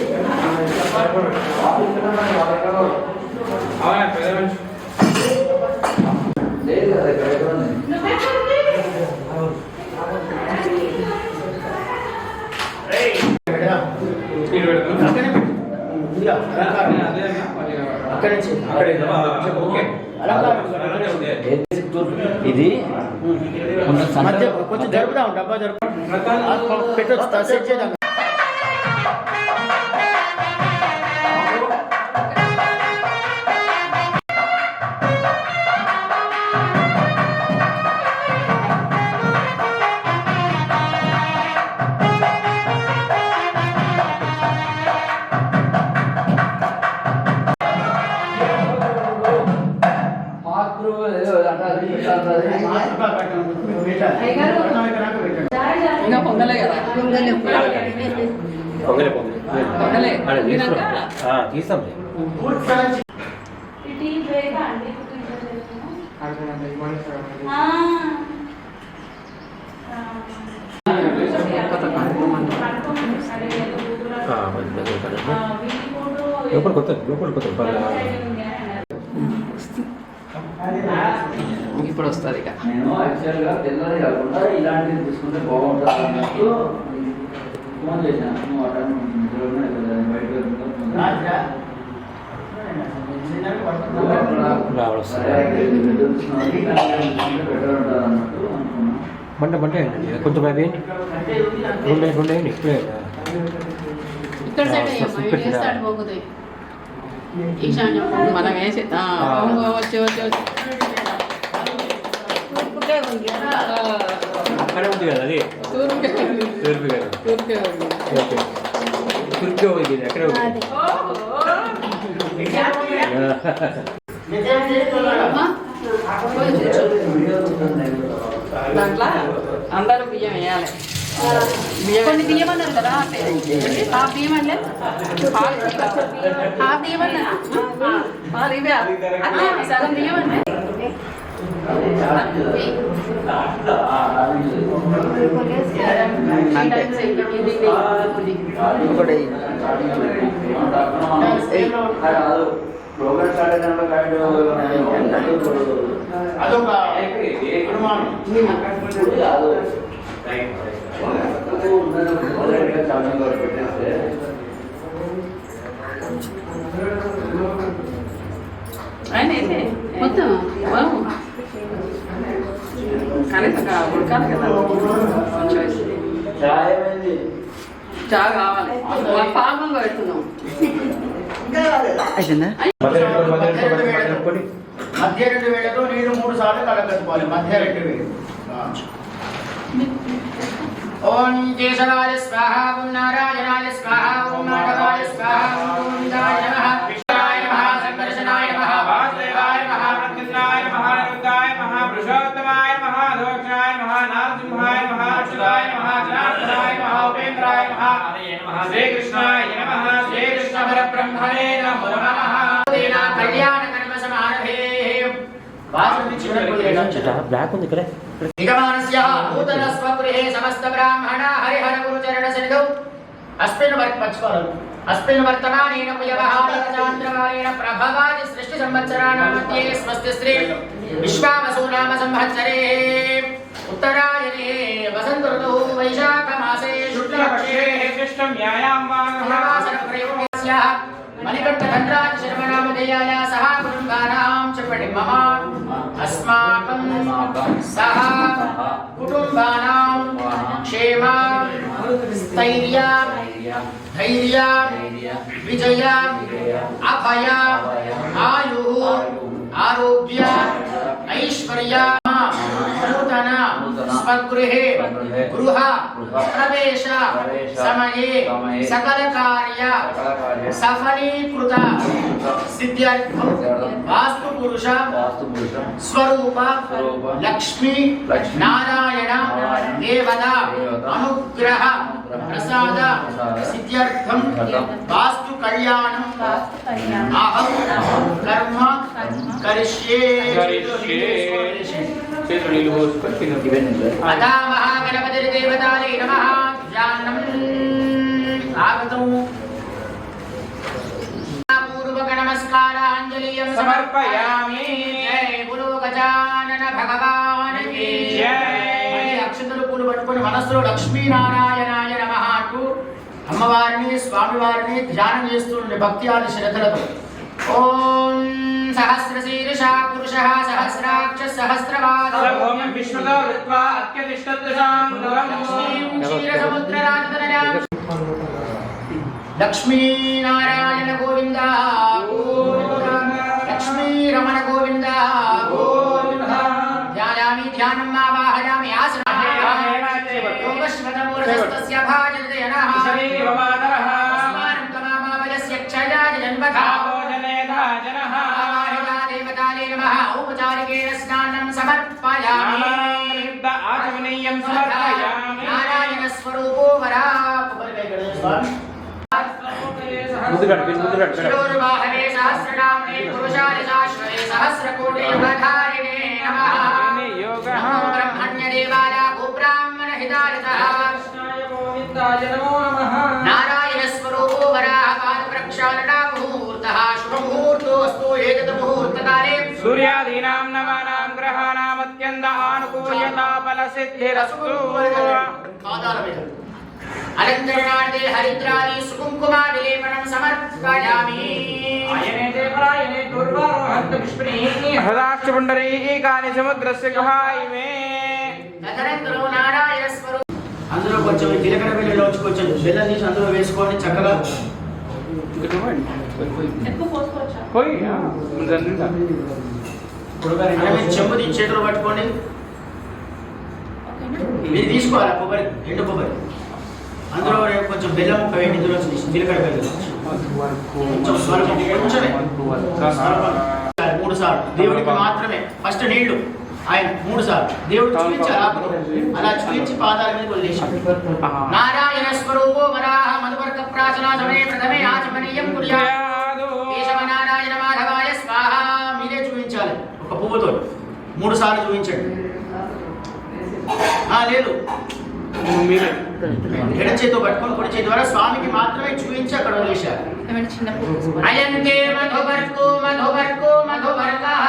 Speaker 3: లేదు కదా ఇక్కడ ఎక్కడ ఉంది? ఇది
Speaker 2: కొంచెం జరుపుదాం. డబ్బా జరుపు పెట్టొచ్చు. సెట్ చేద్దాం.
Speaker 6: ఇంకా పొంగలే కదా పొంగలే
Speaker 7: తీస్తాం. లోపల కొత్త
Speaker 6: ఇప్పుడు వస్తుంది ఇక.
Speaker 3: నేను యాక్చువల్గా తెల్లది కాకుండా ఇలాంటివి తీసుకుంటే బాగుంటుంది అన్నట్టు ఫోన్ చేశాను. నువ్వు అటెండ్
Speaker 7: మంట కొంచెం అవి రెండే ఇప్పుడే
Speaker 6: ఇక్కడ సైడ్ వేస్తాడు పోగుతాయి. ఈశాన్యం మనం వేసి వచ్చి
Speaker 7: అక్కడే ఉంది కదా అది తూర్పుగా ఉంది అక్కడే ఉంది.
Speaker 6: దాంట్లో అందరూ బియ్యం వేయాలి. కొన్ని బియ్యం అన్నారు కదా హాఫ్ బియ్యం అంటే హాఫ్ బియ్యం అన్నారు సగం బియ్యం అంటే
Speaker 3: ప్రోగ్రామ్ స్టార్ట్
Speaker 2: అదొక
Speaker 3: పెట్టేస్తే
Speaker 6: మొత్తం కానీ ఉడకాలి కదా కొంచెం చాలు కావాలి. పాపం పెడుతున్నాం.
Speaker 2: మధ్య రెండు వేళతో నీరు 3 సార్లు కలగట్టుకోవాలి. మధ్య రెండు వేలు. ఓం కేశవాయ స్వాహ, ఓం నారాయణాయ స్వాహ, ఓం మాధవాయ స్వాహ, ఓం గోవిందాయ నమః, విష్ణాయ నమః, సంకర్షణాయ నమః, వాసుదేవాయ నమః, ప్రద్యుమ్నాయ నమః, అనిరుద్ధాయ నమః, పురుషోత్తమాయ నమః, దోక్షాయ నమః, నారసింహాయ నమః, అచ్యుతాయ నమః, జనార్దనాయ నమః, ఉపేంద్రాయ నమః, హరయే నమః, శ్రీకృష్ణాయ నమః, శ్రీకృష్ణ పరబ్రహ్మణే నమో నమః. దేనా కళ్యాణ కర్మ సమారభే
Speaker 7: బ్లాక్ ఉంది ఇక్కడ.
Speaker 2: నిగమానస్య నూతన స్వగృహే సమస్త బ్రాహ్మణ హరిహర గురుచరణ సన్నిధౌ అస్మిన్ వర్తమానేన వ్యవహారేణ చాంద్రమానేన ప్రభవాది సృష్టి సంవత్సరాణాం మధ్యే స్వస్తి శ్రీ విశ్వావసు నామ సంవత్సరే ఉత్తరాయణే వసంత ఋతుః వైశాఖ మాసే శుక్లపక్షే కృష్ణమ్యాయాం వాసర ప్రయోగస్య మణికంఠ ధన్రాజ శర్మనామధేయాయ సహ కుటుంబానాం చెప్పండి మమ అస్మాకం సహ కుటుంబానాం క్షేమ స్థైర్య ధైర్య విజయ అభయ ఆయు ఆరోగ్య ఐశ్వర్య నూతన స్వగృహే గృహ ప్రవేశ సమయే సకల కార్య సఫలీకృత సిద్ధ్యర్థం వాస్తు పురుష స్వరూప లక్ష్మీ నారాయణ దేవత అనుగ్రహ ప్రసాద సిద్ధ్యర్థం వాస్తు కళ్యాణం అహం కర్మ కరిష్యే. అదా మహాగణపతిర్దేవతాయే నమః. ధ్యానం ఆగతం. పూర్వక నమస్కారాంజలియం సమర్పయామి. జై గురు గజానన భగవానికి జై. అక్షతలు పూలు పట్టుకొని మనస్సులో లక్ష్మీనారాయణాయ నమః అంటూ అమ్మవారిని స్వామివారిని ధ్యానం చేస్తుండే భక్తి ఆది శ్రద్ధలతో. ఓం సహస్రశీర్షా పురుషః సహస్రాక్ష సహస్రపాదః
Speaker 4: ఓం విష్ణుదో రుత్వా అత్యతిష్టదశాం
Speaker 2: లక్ష్మీం క్షీరసముద్రరాజతనయాం. లక్ష్మీనారాయణ గోవింద గోవింద. లక్ష్మీరమణ గోవింద గోవింద. ధ్యాయామి ధ్యానం ఆవాహయామి ఆసనం. యోగశ్వతమూర్ధస్తస్య భాజతే నః. అస్మానం తమామావయస్య క్షయాయ జన్మథా. దేవతాయే నమః. ఔపచారికేణ స్నానం సమర్పయామి.
Speaker 4: ఆచమనీయం సమర్పయామి.
Speaker 2: నారాయణ స్వరూపో వరా. శిరోర్వాహనే సహస్రనామ్నే పురుషాయ శాశ్వతే సహస్రకోటే అవధారిణే నమః. నమో బ్రహ్మణ్యదేవాయ గోబ్రాహ్మణ హితాయతః. నారాయణ స్వరూపో వరాహ. పాదప్రక్షాళనా ముహూర్తః. శుభముహూర్తోऽస్తు. ఏతత్ ముహూర్తకాలే
Speaker 4: సూర్యాదీనాం నవానాం గ్రహాణాం అత్యంత ఆనుకూల్యతా ఫలసిద్ధిరస్తు.
Speaker 2: పాదాల మీద అలంకరణార్థే హరిద్రాది సుకుంకుమ విలేపనం సమర్పయామి.
Speaker 4: హృదాశ్చ పుండరీకాని సముద్రస్య గుహాయిమే.
Speaker 2: తదనంతరం నారాయణ స్వరూపం. అందులో కొంచెం జీలకర్ర బిళ్ళలో వచ్చి కొంచెం బెల్లం తీసి అందులో వేసుకొని చక్కగా
Speaker 5: ఎక్కువ పోసుకోవచ్చా?
Speaker 2: మీరు చెంబు తీసి చేతిలో పట్టుకోండి. మీరు తీసుకోవాలి కొబ్బరి, ఎండు కొబ్బరి. అందులో కొంచెం బెల్లం ముక్క వేయండి. ఇందులో జీలకర్ర బెల్లం కొంచెం స్వల్పం, కొంచెమే 3 సార్లు దేవుడికి మాత్రమే. ఫస్ట్ నీళ్లు ఆయన 3 సార్లు దేవుడు చూపించారు. ఆకులు అలా చూపించి పాదాల మీద వదిలేసి నారాయణ స్వరూపో వరాహ మధువర్గ ప్రాచనా సమయ ప్రథమే ఆచమనీయం కుర్యాత్. కేశవ నారాయణ మాధవాయ స్వాహ. మీరే చూపించాలి ఒక పువ్వుతో 3 సార్లు చూపించండి. లేదు ఎడ చేతితో పట్టుకొని కుడి చేతి ద్వారా స్వామికి మాత్రమే చూపించి అక్కడ వదిలేశారు.
Speaker 5: చిన్న పువ్వు.
Speaker 2: అయంతే మధువర్గో మధువర్గో మధువర్గః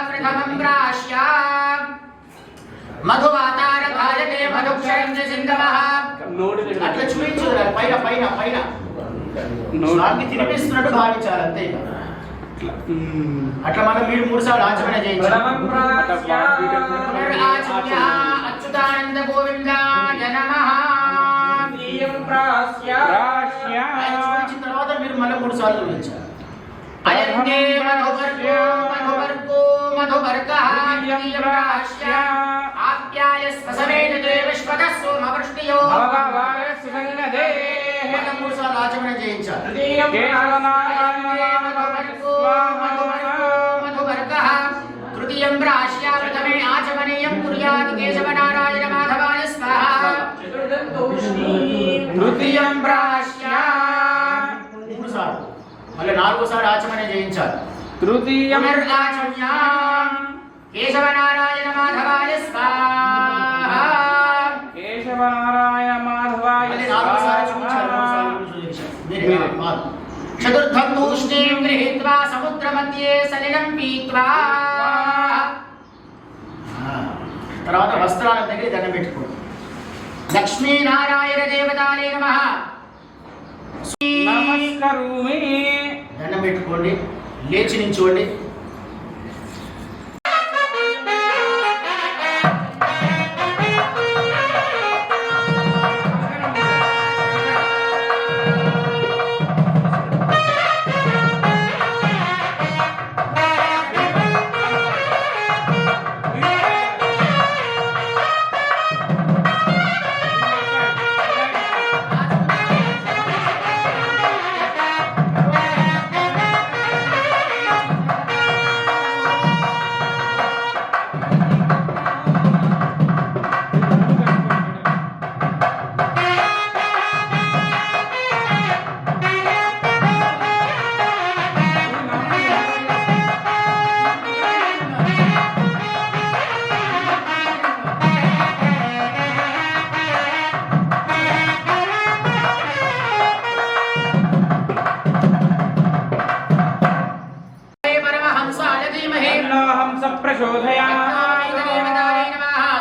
Speaker 2: ప్రథమం ప్రాశ్య మధువాతార భాజతే మధుక్షరం సింధవః. అట్లా చూపించదు. పైన పైన పైన స్వామికి తినిపిస్తున్నట్టు భావించాలి అంతే. అట్లా మనం మీరు 3 సార్లు ఆచమన చేయించాలి. అచ్యుతానంద గోవిందాయ నమః. చూపించిన తర్వాత మీరు మళ్ళీ 3 సార్లు చూపించాలి. అయంతే మధువర్గో మధువర్గో మధువర్గః ఆప్యాయస్వ సమేతే విశ్వతః సోమవృష్టియో. 3 సార్లు ఆచమన చేయించాలి. మధువర్గః తృతీయం ప్రాశ్య ప్రథమే ఆచమనీయం కుర్యాత్. కేశవ నారాయణ మాధవాయ స్వాహ. తృతీయం ప్రాశ్య 3 సార్లు. మళ్ళీ 4వ సారి ఆచమన చేయించాలి.
Speaker 4: తృతీయం
Speaker 2: ఆచమ్య కేశవ నారాయణ మాధవాయ స్వాహ.
Speaker 4: కేశవ నారాయణ మాధవాయ
Speaker 2: మళ్ళీ 4వ సారి చూపించాలి. 3 సార్లు చూపించాలి. చతుర్థం తూష్ణీం గృహీత్వా సముద్ర మధ్యే సలిలం పీత్వా. తర్వాత వస్త్రాల దగ్గర దండం పెట్టుకోండి. లక్ష్మీనారాయణ దేవతాలే నమః.
Speaker 4: నమస్కరోమి.
Speaker 2: దండం పెట్టుకోండి. లేచి నించోండి.
Speaker 4: प्रचोदयामि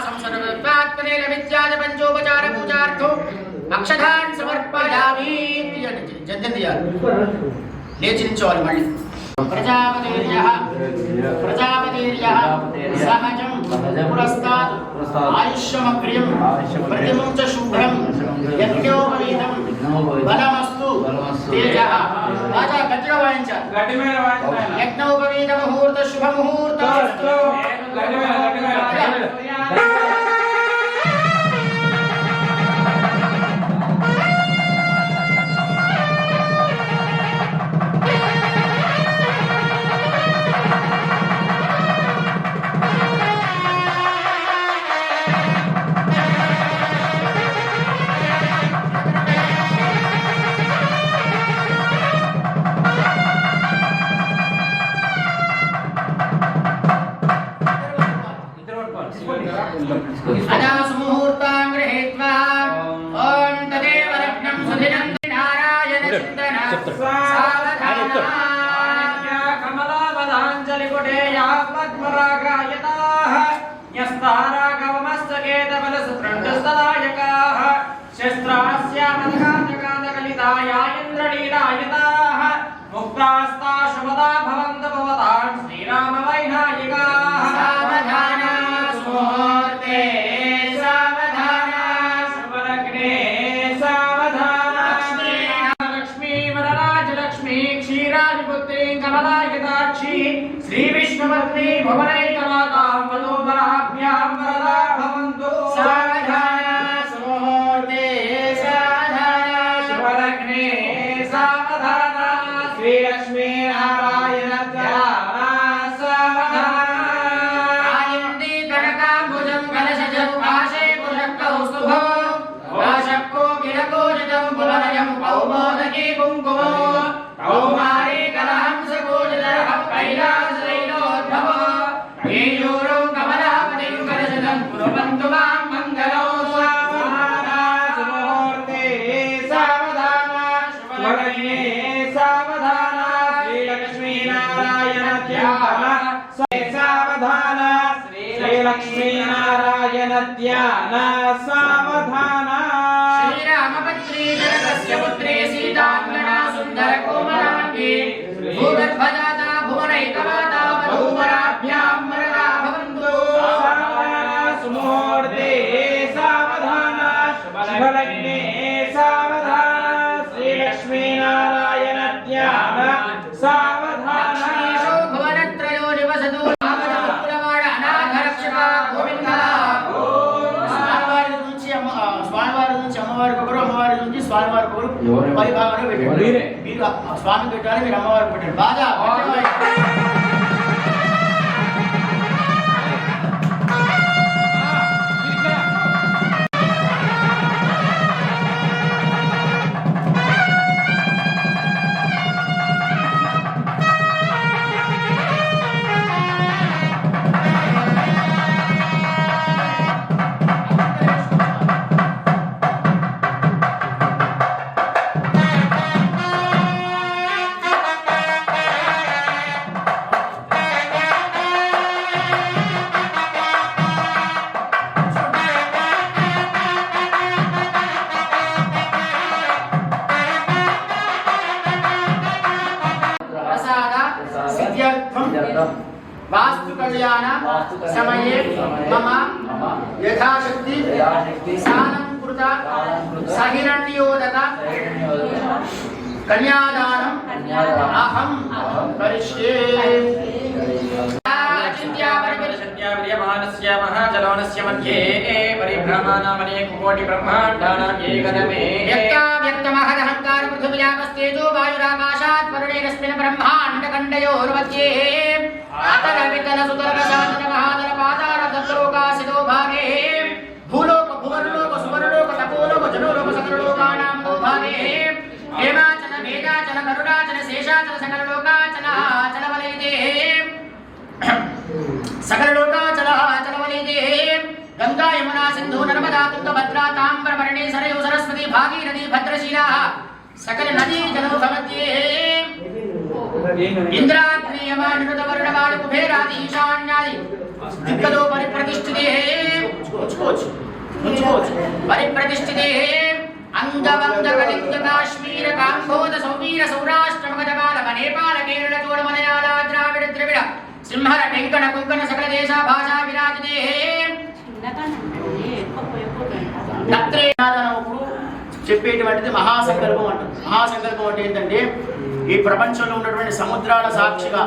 Speaker 2: संसर्गत्वात्मनेन विद्याज पंचोपचार पूजार्थो अक्षधान समर्पयामि जन्नतिया लेచి నించోవాలి మళ్ళీ ప్రజాపతిర్యః సహజం పురస్తాత్ ఆయుష్యమగ్ర్యం ప్రతిమం చ శుభ్రం యజ్ఞోపవీతం బలమస్తు తేజః రాజా గట్టిగా వాయించాలి
Speaker 4: గట్టిమైన వాయించాలి
Speaker 2: యజ్ఞోపవీత ముహూర్త శుభ ముహూర్త अनास मुहूर्तां गृहीत्वा ओम तदेव लग्नं सुधिनं नारायण चिन्तन
Speaker 4: कमलाबलाञ्जलिकुटेया पद्मरागायताः न्यस्तारागवमस्तकेतबलसुत्रण्डस्तदायकाः शस्त्रास्यामघातकान्तकलिताया इन्द्रनीलायताः मुक्तास्ता शुभदा भवन्त भवतां श्रीरामवैनायिकाः
Speaker 2: सावधाना सुमुहूर्ते सावधाना
Speaker 4: शुभलग्ने सावधाना लक्ष्मी वरराजलक्ष्मी क्षीरादिपुत्री कमलायताक्षी श्रीविष्णुपत्नी भुवनैकमातां वधूवराभ्यां वरदा भवन्तु
Speaker 2: सावधाना सुमुहूर्ते सावधाना
Speaker 4: शुभलग्ने सावधाना श्रीलक्ष्मी नारायण ध्याना सावधाना
Speaker 2: आयन्ति कनकाम्बुजं कलशजं आशे कुशक्कौस्तुभो आशक्को किलकोजितं पुलनयं कौमोदकी कुङ्कुमो कौमारी कलहंसकोजितरः कैलासशैलोद्भवो केयूरो कमलापतिं कलशजं कुर्वन्तु मां मङ्गलो
Speaker 4: सावधाना सुमुहूर्ते सावधाना शुभलग्ने सावधाना श्रीलक्ष्मी नारायण ध्याना सावधाना श्रीलक्ष्मी नारायण ध्याना सावधाना
Speaker 2: श्रीरामपत्नी जनकस्य पुत्री सीताङ्गना सुन्दरकोमलाङ्गी भूगर्भजाता भुवनैकमाता वधूवराभ्यां वरदा भवन्तु
Speaker 4: सावधाना सुमुहूर्ते सावधाना शुभलग्ने सावधाना श्रीलक्ष्मी नारायण ध्याना सावधाना
Speaker 2: लक्ष्मीशो भुवनत्रयो निवसतु कुलवाड अनाथरक्षका गोविन्दा స్వామివారి నుంచి అమ్మవారికి ఒకరు అమ్మవారి నుంచి స్వామివారికి ఒకరు పై భాగంలో పెట్టండి మీరు స్వామి పెట్టాలి మీరు అమ్మవారికి పెట్టండి బాగా वास्तु कल्याण समये मम यथाशक्ति स्नानं कृता सहिरण्योदक कन्यादानम् अहं करिष्ये
Speaker 4: चिन्त्यापरिपरिशन्त्याविद्यमानस्य महाजलवनस्य मध्ये परिभ्रमाणामनेक ब्रह्माण्डानां एकनमे
Speaker 2: व्यक्ताव्यक्तमहदहङ्कार पृथिव्यापस्तेजो वायुराकाशात् वरुणेरस्मिन् ब्रह्माण्डखण्डयोर्मध्ये आतलवितलसुतलकशातलमहातलपातालसत्लोकासितो भागे भूलोक भुवनलोक सुवर्लोक तपोलोक जनोलोक सकललोकानां नो भागे हेमाचल मेघाचल गरुडाचल शेषाचल सकललोकाचल चलवलयिते सकललोकाचलवलयिते गंगा यमुना सिंधु नर्मदा तुंगभद्रा ताम्रपर्णी सरयू सरस्वती भागीरथी भद्रशिला सकल नदी जलौघ मध्ये ఇంద్రాగ్నేయమానిరుతవర్ణవాది కుబేరాది ఈశాన్యాది దిగ్గదో పరిప్రతిష్ఠితే పరిప్రతిష్ఠితే అంగవంగ కలింగ కాశ్మీర కాంబోధ సౌవీర సౌరాష్ట్ర మగధమాల నేపాల కేరళ చోళ మలయాళ ద్రావిడ ద్రవిడ సింహర టెంకణ కుంకణ సకల దేశ భాషా విరాజితే చెప్పేటువంటిది మహాసంకల్పం అంటారు. మహాసంకల్పం అంటే ఏంటంటే ఈ ప్రపంచంలో ఉన్నటువంటి సముద్రాల సాక్షిగా,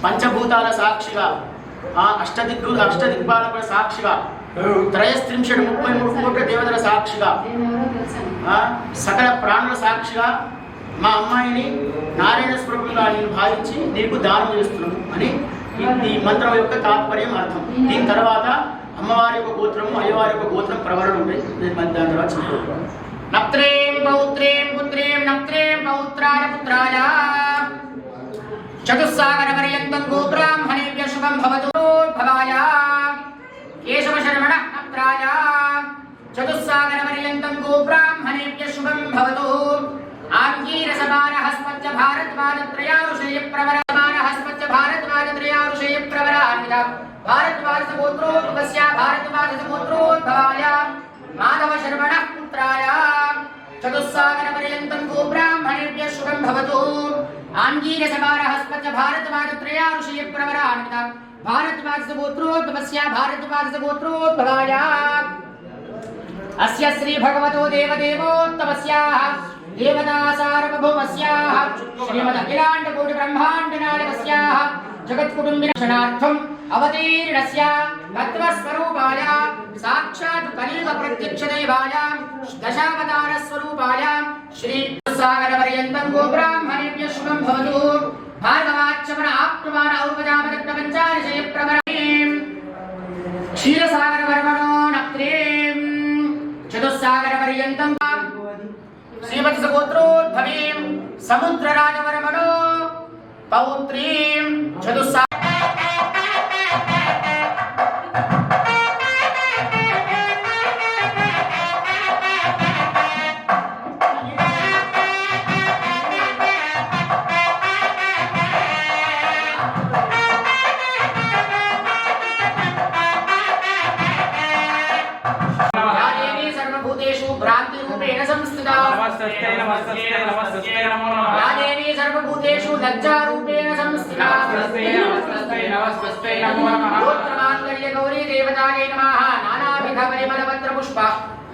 Speaker 2: పంచభూతాల సాక్షిగా, అష్టదిక్పాలకుల సాక్షిగా, 33 కోట్ల దేవతల సాక్షిగా, సకల ప్రాణుల సాక్షిగా మా అమ్మాయిని నారాయణ స్వరూపంగా నేను భావించి నీకు దానం చేస్తున్నాను అని ఈ మంత్రం యొక్క తాత్పర్యం అర్థం. దీని తర్వాత అమ్మవారి యొక్క గోత్రము, అయ్యవారి యొక్క గోత్రం ప్రవరణ ఉంటాయి. దాని తర్వాత చెప్తాను. నప్త్రేం పౌత్రేం పుత్రేం నప్త్రేం పౌత్రాయ పుత్రాయ చతుస్సాగర పర్యంతం గోబ్రాహ్మణేభ్య శుభం భవతు భవాయ కేశవ శర్మణ నప్త్రాయ చతుస్సాగర పర్యంతం గోబ్రాహ్మణేభ్య శుభం భవతు ఆంగీరసమాన హస్పత్య భారద్వాజత్రయారుషయ ప్రవర హస్పత్య భారద్వాజత్రయారుషయ ప్రవరాన్విత భారద్వాజ గోత్రోద్భవస్య భారద్వాజ గోత్రోద్భవాయ మాధవ శర్మణ పుత్రాయ చతుస్సాగర పర్యంతం గోబ్రాహ్మణేభ్య శుభం భవతు ఆంగీరసమాన హస్పత్య భారద్వాజత్రయారుషయ ప్రవరాన్విత భారద్వాజ గోత్రోద్భవస్య భారద్వాజ గోత్రోద్భవాయ అస్య శ్రీ భగవతో దేవదేవోత్తమస్యాః దేవతా సార్వభౌమస్యాః శ్రీమద్ అఖిలాండ కోటి బ్రహ్మాండ నాయకస్యాః జగత్కుటుంబినార్థం అవతీర్ణస్య తత్వస్వరూపాయ సాక్షాత్ కలియుగ ప్రత్యక్ష దైవాయ దశావతార స్వరూపాయ శ్రీ సాగర పర్యంతం గోబ్రాహ్మణేభ్య శుభం భవతు భార్గవాచమన ఆప్నుమాన ఔపజామద ప్రపంచారిషయ ప్రవరేం క్షీరసాగర వర్మణో నప్త్రేం చతుస్సాగర పర్యంతం శ్రీమతి సగోత్రోద్భవీం సముద్రరాజవర్మణో పౌత్రీం చతుస్సాగర सर्वभूतेषु लज्जारूपेण संस्थिता गोत्रमाङ्गल्य गौरी देवतायै नमः नानाविध परिमलपत्र पुष्प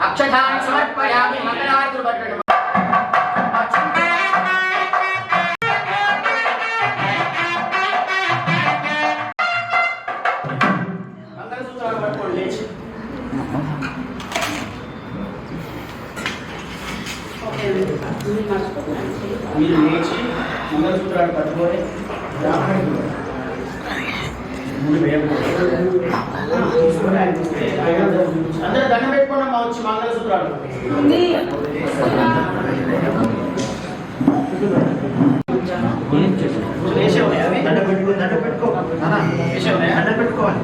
Speaker 2: अक्षतान् समर्पयामि मङ्गलार्घ्यं మంగళసూత్రాలు పట్టుకోండి లేచి మీరు లేచి మంగళసూత్రాలు పట్టుకొని అందరూ దండం పెట్టుకోండి మా వచ్చి మంగళసూత్రాలు పెట్టుకోవాలి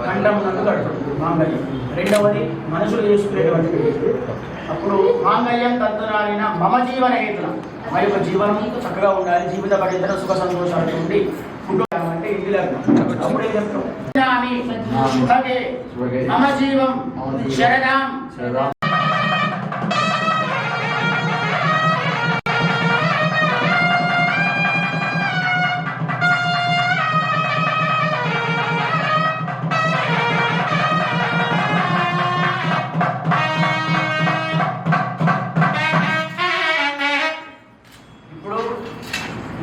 Speaker 2: ఖండం నందు కట్టుకుంటుంది మాంగళ్యం. రెండవది మనుషులు చేసుకునేటువంటి అప్పుడు మాంగళ్యం తత్వరాలిన మమ జీవన హేతున మా యొక్క జీవనం చక్కగా ఉండాలి, జీవిత పడితర సుఖ సంతోషాలు ఉండి కుటుంబం అంటే ఇంటి లగ్నం. అప్పుడే చెప్తాం మమ జీవం శరదాం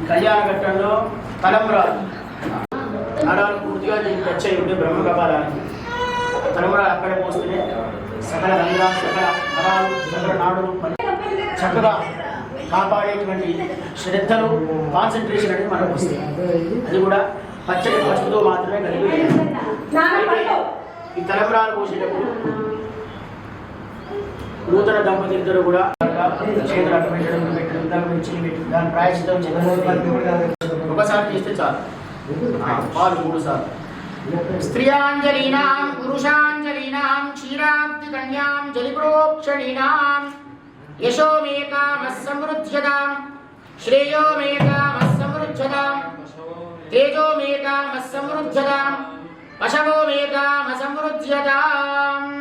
Speaker 2: కళ్యాణ ఘట్టంలో తలంబ్రాలు నరాలు పూర్తిగా టచ్ అయి ఉంటే బ్రహ్మ కపాలానికి తలంబ్రాలు అక్కడ పోస్తేనే సకల రంధ్రాలు, సకల నరాలు, సకల నాడులు చక్కగా కాపాడేటువంటి శ్రద్ధలు, కాన్సన్ట్రేషన్ అనేది మనకు వస్తుంది. అది కూడా పచ్చడి పసుపుతో మాత్రమే కలిగి ఈ తలంబ్రాలు పోసేటప్పుడు నూతన దంపతి ఇద్దరు కూడా చేతులు అట్టు పెట్టడం, దాని ప్రాయశ్చితం ఒకసారి చేస్తే చాలు, పాలు 3 సార్లు. స్త్రియాంజలీనాం పురుషాంజలీనాం క్షీరాబ్ది కన్యాం జలిప్రోక్షణీనాం यशो मे कामः समृद्ध्यताम् श्रेयो मे कामः समृद्ध्यताम् तेजो मे कामः समृद्ध्यताम् पशवो मे कामः समृद्ध्यताम्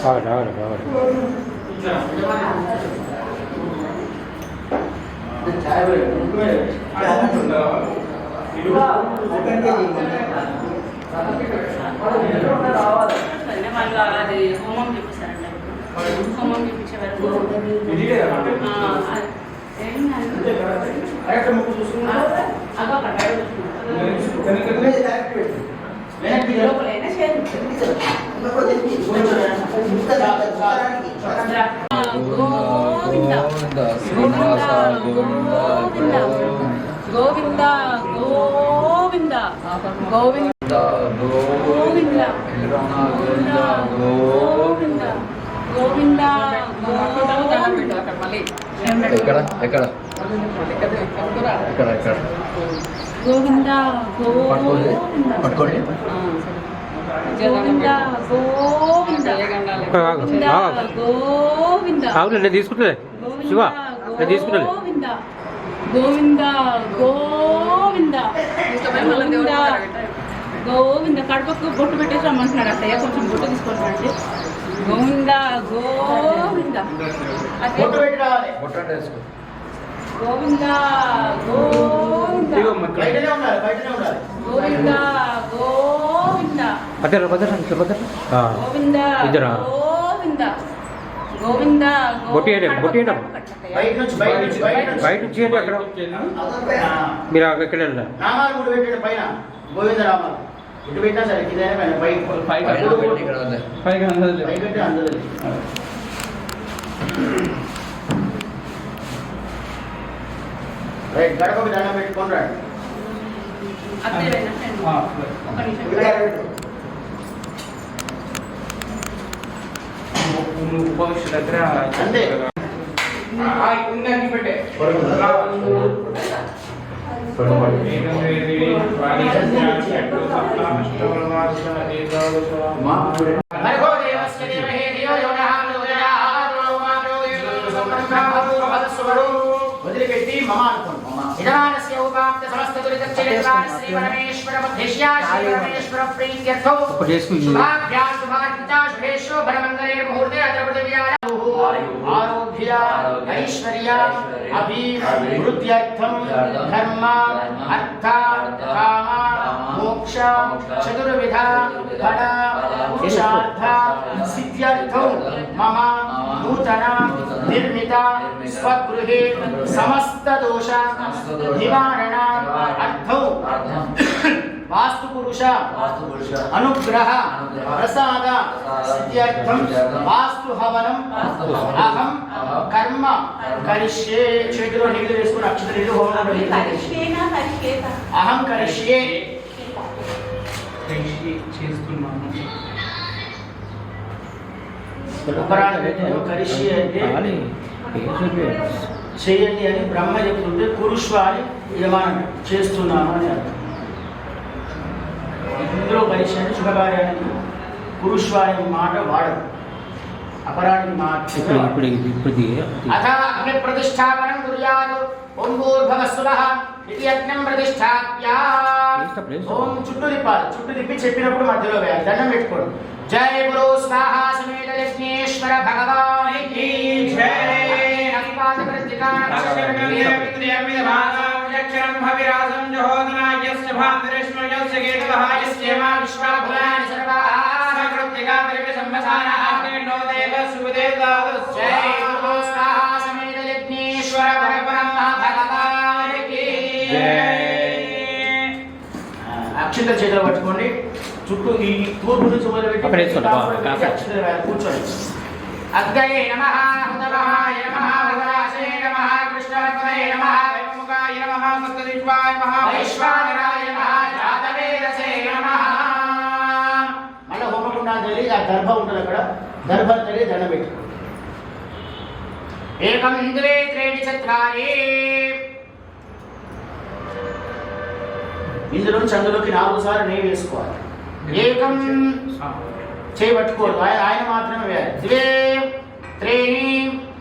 Speaker 7: అవును అవును అవును
Speaker 5: వాళ్ళు అది హోమం చేపిస్తారంట. హోమం చేపించే వరకు లోపలైనా గోవింద గోవింద గోవింద గోవింద గోవింద గోవింద గోవింద
Speaker 6: మళ్ళీ
Speaker 3: ఎక్కడ ఎక్కడ ఎక్కడ ఎక్కడ
Speaker 5: గోవింద
Speaker 3: పట్టుకోండి పట్టుకోండి
Speaker 5: గోవింద గోవింద గోవింద
Speaker 7: అవును నేను తీసుకుంటలే శివ నేను తీసుకుంటలే
Speaker 5: గోవింద గోవింద గోవింద గోవింద గోవింద కడపకు బొట్టు పెట్టేసి రమ్మంటున్నాడు అత్తయ్య, కొంచెం బొట్టు తీసుకొని రండి. గోవింద గోవింద
Speaker 2: బొట్టు పెట్టి రావాలి.
Speaker 5: గోవింద గోవింద
Speaker 2: బయటనే ఉండాలి, బయటనే ఉండాలి.
Speaker 5: గోవింద గోవింద
Speaker 7: పద్దరా పద్దరా ఇట్లా పద్దరా
Speaker 5: గోవింద
Speaker 7: ఇద్దరా
Speaker 5: గోవింద గోవింద
Speaker 7: బొట్టేయండి బొట్టేయండి
Speaker 2: బయట నుంచి బయట నుంచి బయట నుంచి
Speaker 7: బయట నుంచి చేయండి అక్కడ మీరు ఎక్కడ వెళ్ళారు
Speaker 2: నామాలు కూడా పెట్టాడు పైన గోవింద రామాలు ఇటు పెట్టినా సరే కింద పైన పైకంటే అందదు. రైట్, గడపకి దండం పెట్టుకొని రండి.
Speaker 5: అత్తయ్య ఒక నిమిషం
Speaker 4: ఉపవిష్ట దగ్గర
Speaker 2: అంతే.
Speaker 4: ఇందాక పెట్టే
Speaker 2: భర్గో దేవస్య ధీమహి ధియో యో నః ప్రచోదయాత్. వదిలిపెట్టి మమ అనుకోండి. యజమానస్య ఉపాప్త సమస్త దురితక్షయత్వాన్ శ్రీ పరమేశ్వర మధ్యస్యా శ్రీ పరమేశ్వర ప్రీత్యర్థో శుభాభ్యాం శుభార్చితా శుభేషో భరమంగళే ముహూర్తే అత్ర పృథివ్యాః ఆరోగ్య ఐశ్వర్య అభివృద్ధ్యర్థం ధర్మ అర్థ కామ మోక్ష చతుర్విధ ఫల పురుషార్థ సిద్ధ్యర్థం మమ నూతన నిర్మిత స్వగృహే సమస్త దోష నివారణ అర్థం వాస్తు పురుష అనుగ్రహ ప్రసాద సిద్ధ్యర్థం వాస్తు హవనం అహం కర్మ కరిష్యే. చేతిలో నీళ్లు వేసుకుని అక్షత నీళ్లు హోమం అహం కరిష్యే.
Speaker 4: చేస్తున్నాను
Speaker 2: కరిష్యే అంటే చేయండి అని బ్రహ్మ చెప్తుంటే కురుష్వ అని యజమానం చేస్తున్నాను అని అర్థం. ఇందులో కరిష్య అంటే శుభకార్యానికి కురుష్వ అనే మాట వాడదు, అపరానికి మాట.
Speaker 7: ఇప్పుడు
Speaker 2: అథ అగ్ని ప్రతిష్టాపనం కుర్యాత్. ఓం భూర్భువస్సువః ఇది యజ్ఞం ప్రతిష్టాప్య. ఓం చుట్టూ తిప్పాలి, చుట్టూ తిప్పి చెప్పినప్పుడు మధ్యలో వేయాలి, దండం పెట్టుకోండి. జై గురు స్వాహా సమేత యజ్ఞేశ్వర భగవానికి జై. నక్పాద ప్రతికాన అక్షింత చేతులు పట్టుకోండి. చుట్టూ ఈ తూర్పు నుంచి మొదలుపెట్టి కూర్చోండి. అగ్నయే నమః, హుతవహాయ నమః, భగవాసే నమః, కృష్ణవర్ధనే నమః, వైముఖాయ నమః, సప్తదిక్పాయ నమః, వైశ్వానరాయ నమః, జాతవేదసే నమః. మళ్ళీ హోమకుండాలు తెలియ ఆ దర్భ ఉంటుంది, అక్కడ దర్భ తెలియ దండం పెట్టుకోండి. ఏకం ద్వే త్రీణి చత్వారి. ఇందులోంచి అందులోకి 4 సార్లు నెయ్యి వేసుకోవాలి. ఏకం చేయబట్టుకోరు, ఆయన మాత్రమే వేయాలి. ద్వే త్రీణి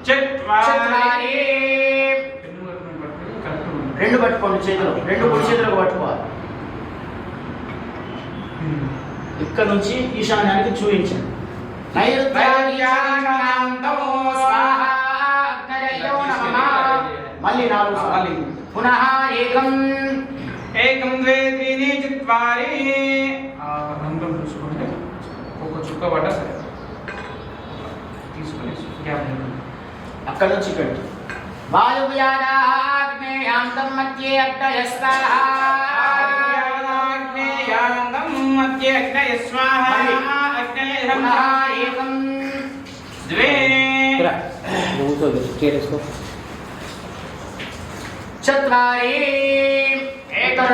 Speaker 2: చత్వారి. 2 పట్టుకోండి చేతులు, 2 కుడి చేతులకు పట్టుకోవాలి. ఇక్కడ నుంచి ఈశాన్యానికి చూపించండి. నైరుత్యాగ్నో స్వాహా, అగ్నయో నమః, మళ్ళీ 4 సార్లు పునః ఏకం
Speaker 4: ఏకం ద్వే త్రీణి చత్వారి రంధ్రం చూసుకుంటే ఒక చుక్క పడ్డ సరే తీసుకుని గ్యాప్
Speaker 2: అక్కడ నుంచి ఇక్కడ వాయువ్యాగ్నేయాంతం మధ్యే అగ్నయస్వాహ
Speaker 4: ఆగ్నేయాంతం మధ్యే అగ్నయ స్వాహ అగ్నయహం
Speaker 2: ఏకం
Speaker 4: ద్వే
Speaker 2: చత్వారి ఏకం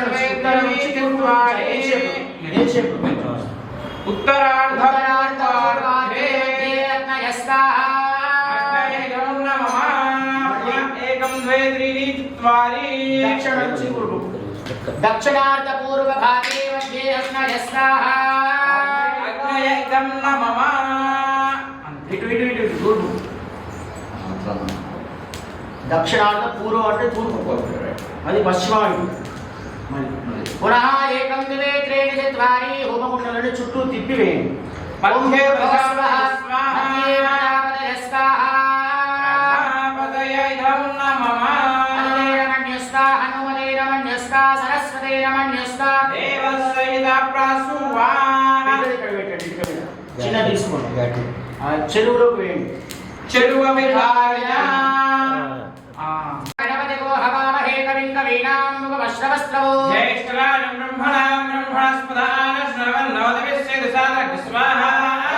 Speaker 4: ఉత్తరార్ధ ఏకం ద్వే త్రీణి చత్వారి
Speaker 2: దక్షిణార్థ పూర్వ భాగే మధ్యే అగ్నయస్వాహ
Speaker 4: అగ్నయకం నమః
Speaker 2: ఇటు ఇటు ఇటు చూడు దక్షిణార్థ పూర్వం అంటే తూర్పు అది పశ్చిమం పునః ఏకం ద్వే త్రీణి చత్వారి హోమకుండలను చుట్టూ తిప్పివేయండి
Speaker 4: మధ్యే
Speaker 2: చిన్న తీసుకోండి చెరువులోకి వేయండి
Speaker 4: చెరువు
Speaker 2: గణపతిగో హవామహే కవిం కవీనాం ముఖమశ్రవస్త్రవో
Speaker 4: జ్యేష్ఠరాజం బ్రహ్మణాం బ్రహ్మణస్పదాన శ్రవన్నోదవిశ్య దిశాన స్వాహా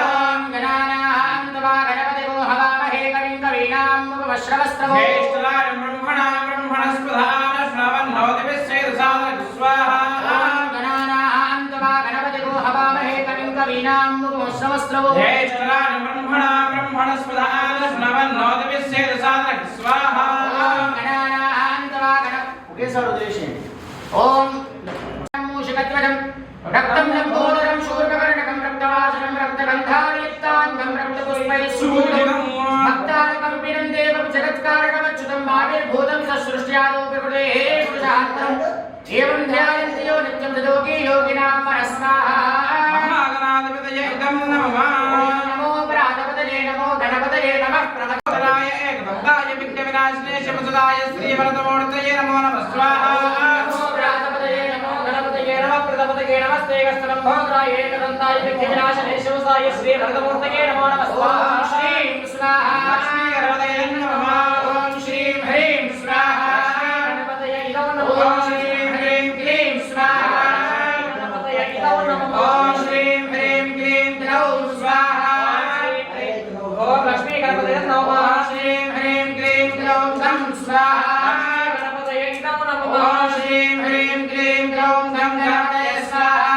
Speaker 2: ఓం గణానాం త్వా గణపతిగో హవామహే కవిం కవీనాం ముఖమశ్రవస్త్రవో
Speaker 4: జ్యేష్ఠరాజం బ్రహ్మణాం బ్రహ్మణస్పదాన శ్రవన్నోదవిశ్య దిశాన స్వాహా
Speaker 2: ఓం గణానాం త్వా గణపతిగో హవామహే కవిం కవీనాం ముఖమశ్రవస్త్రవో
Speaker 4: జ్యేష్ఠరాజం బ్రహ్మణాం బ్రహ్మణస్పదాన శ్రవన్నోదవిశ్య దిశాన స్వాహా
Speaker 2: ఒకేసారి వదిలేసేయండి ఓం మూషికధ్వజం రక్తం లంబోదరం శూర్పకర్ణకం రక్తవాసనం రక్తగంధాయుక్తాంగం రక్తపుష్పైః భక్తానుకంపినం దేవం జగత్కారణమచ్యుతం భావిర్భూతం సృష్ట్యాదో ప్రకృతేః పురుషార్థం ఏవం ధ్యాయంతి యో నిత్యం తదోగి యోగినాం పరస్మాహ
Speaker 4: మహాగణాధిపతయే ఇదం నమః
Speaker 2: నమో ప్రాతపతయే నమో గణపతయే నమః
Speaker 4: ప్రథమాయ ఏకదంతాయ విఘ్న వినాశనే శివసుదాయ శ్రీవరదమూర్తయే నమో నమః స్వాహా
Speaker 2: నమో ప్రాతపతయే నమో గణపతయే నమః ప్రథమతయే నమస్తే గస్తలంభోద్రాయ ఏకదంతాయ విఘ్న వినాశనే శివసుదాయ శ్రీవరదమూర్తయే నమో నమః స్వాహా శ్రీం స్వాహా
Speaker 4: లక్ష్మీ గణపతయే నమః
Speaker 2: ఓం శ్రీం హ్రీం స్వాహా గణపతయే ఇదం నమః ఓం శ్రీం హ్రీం క్లీం స్వాహా గణపతయే ఇదం నమః ఓం శ్రీం హ్రీం క్లీం గ్లౌం స్వాహా ఓం లక్ష్మీ గణపతయే నమః శ్రీం హ్రీం క్లీం గ్లౌం గం స్వాహా గణపతయే ఇదం నమః ఓం శ్రీం హ్రీం క్లీం గ్లౌం గం గణపతయే స్వాహా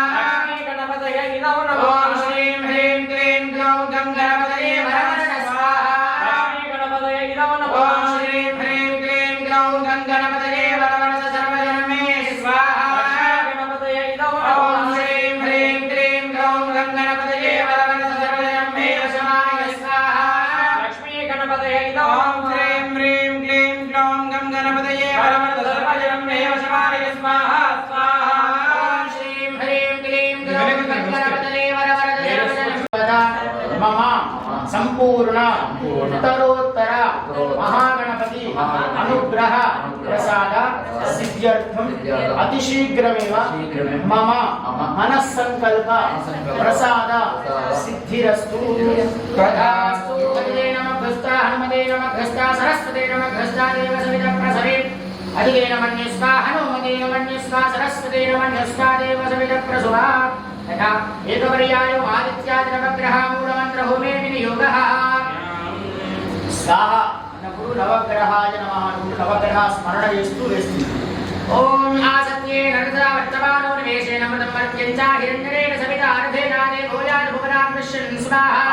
Speaker 2: గణపతయే ఇదం నమః ఓం శ్రీం హ్రీం క్లీం గ్లౌం గం గణపతయే వరవరణ స్వాహా గణపతయే ఇదం నమః ఓం శ్రీం హ్రీం క్లీం గ్లౌం గం గణపతయే వరవరణ సర్వజనమే స్వాహా గణపతయే ఇదం నమః ఓం శ్రీం హ్రీం క్లీం గ్లౌం గం గణపతయే వరవరణ సర్వజనమే వశమాయ స్వాహా లక్ష్మీ గణపతయే ఇదం
Speaker 4: ఓం శ్రీం హ్రీం క్లీం గ్లౌం గం గణపతయే వరవరద సర్వజనమే వశమాయ స్వాహా స్వాహా
Speaker 2: ఓం శ్రీం హ్రీం క్లీం గ్లౌం గం గణపతయే వరవరద సర్వజనమే మమ సంపూర్ణ ఉత్తరోత్తర మహాగణపతి అనుగ్రహ ప్రసాద సిద్ధ్యర్థం అతిశీఘ్రమేవ మమ మనస్సంకల్ప ప్రసాద సిద్ధిరస్తు తథాస్తు హరే నమః హనుమతే నమః సరస్వతే నమః దేవ సవిత ప్రసరే అదిగే నమన్యస్వా హనుమతే నమన్యస్వా సరస్వతే నమన్యస్వా దేవ సవిత ప్రసుభా తథా ఏకపర్యాయో ఆదిత్యాది నవగ్రహ మూలమంత్ర హోమే వినియోగః స్వాహ అన్నప్పుడు నవగ్రహాయ నమః అనుకుంటూ నవగ్రహ స్మరణ చేస్తూ వేస్తుంది ఓం ఆసత్యే నరసా వర్తమానో నివేశేన మృతం మర్త్యంచ హిరణ్యరేణ సవిత అర్ధేనాదే భోజాన్ భువనాం పశ్యన్ స్వాహా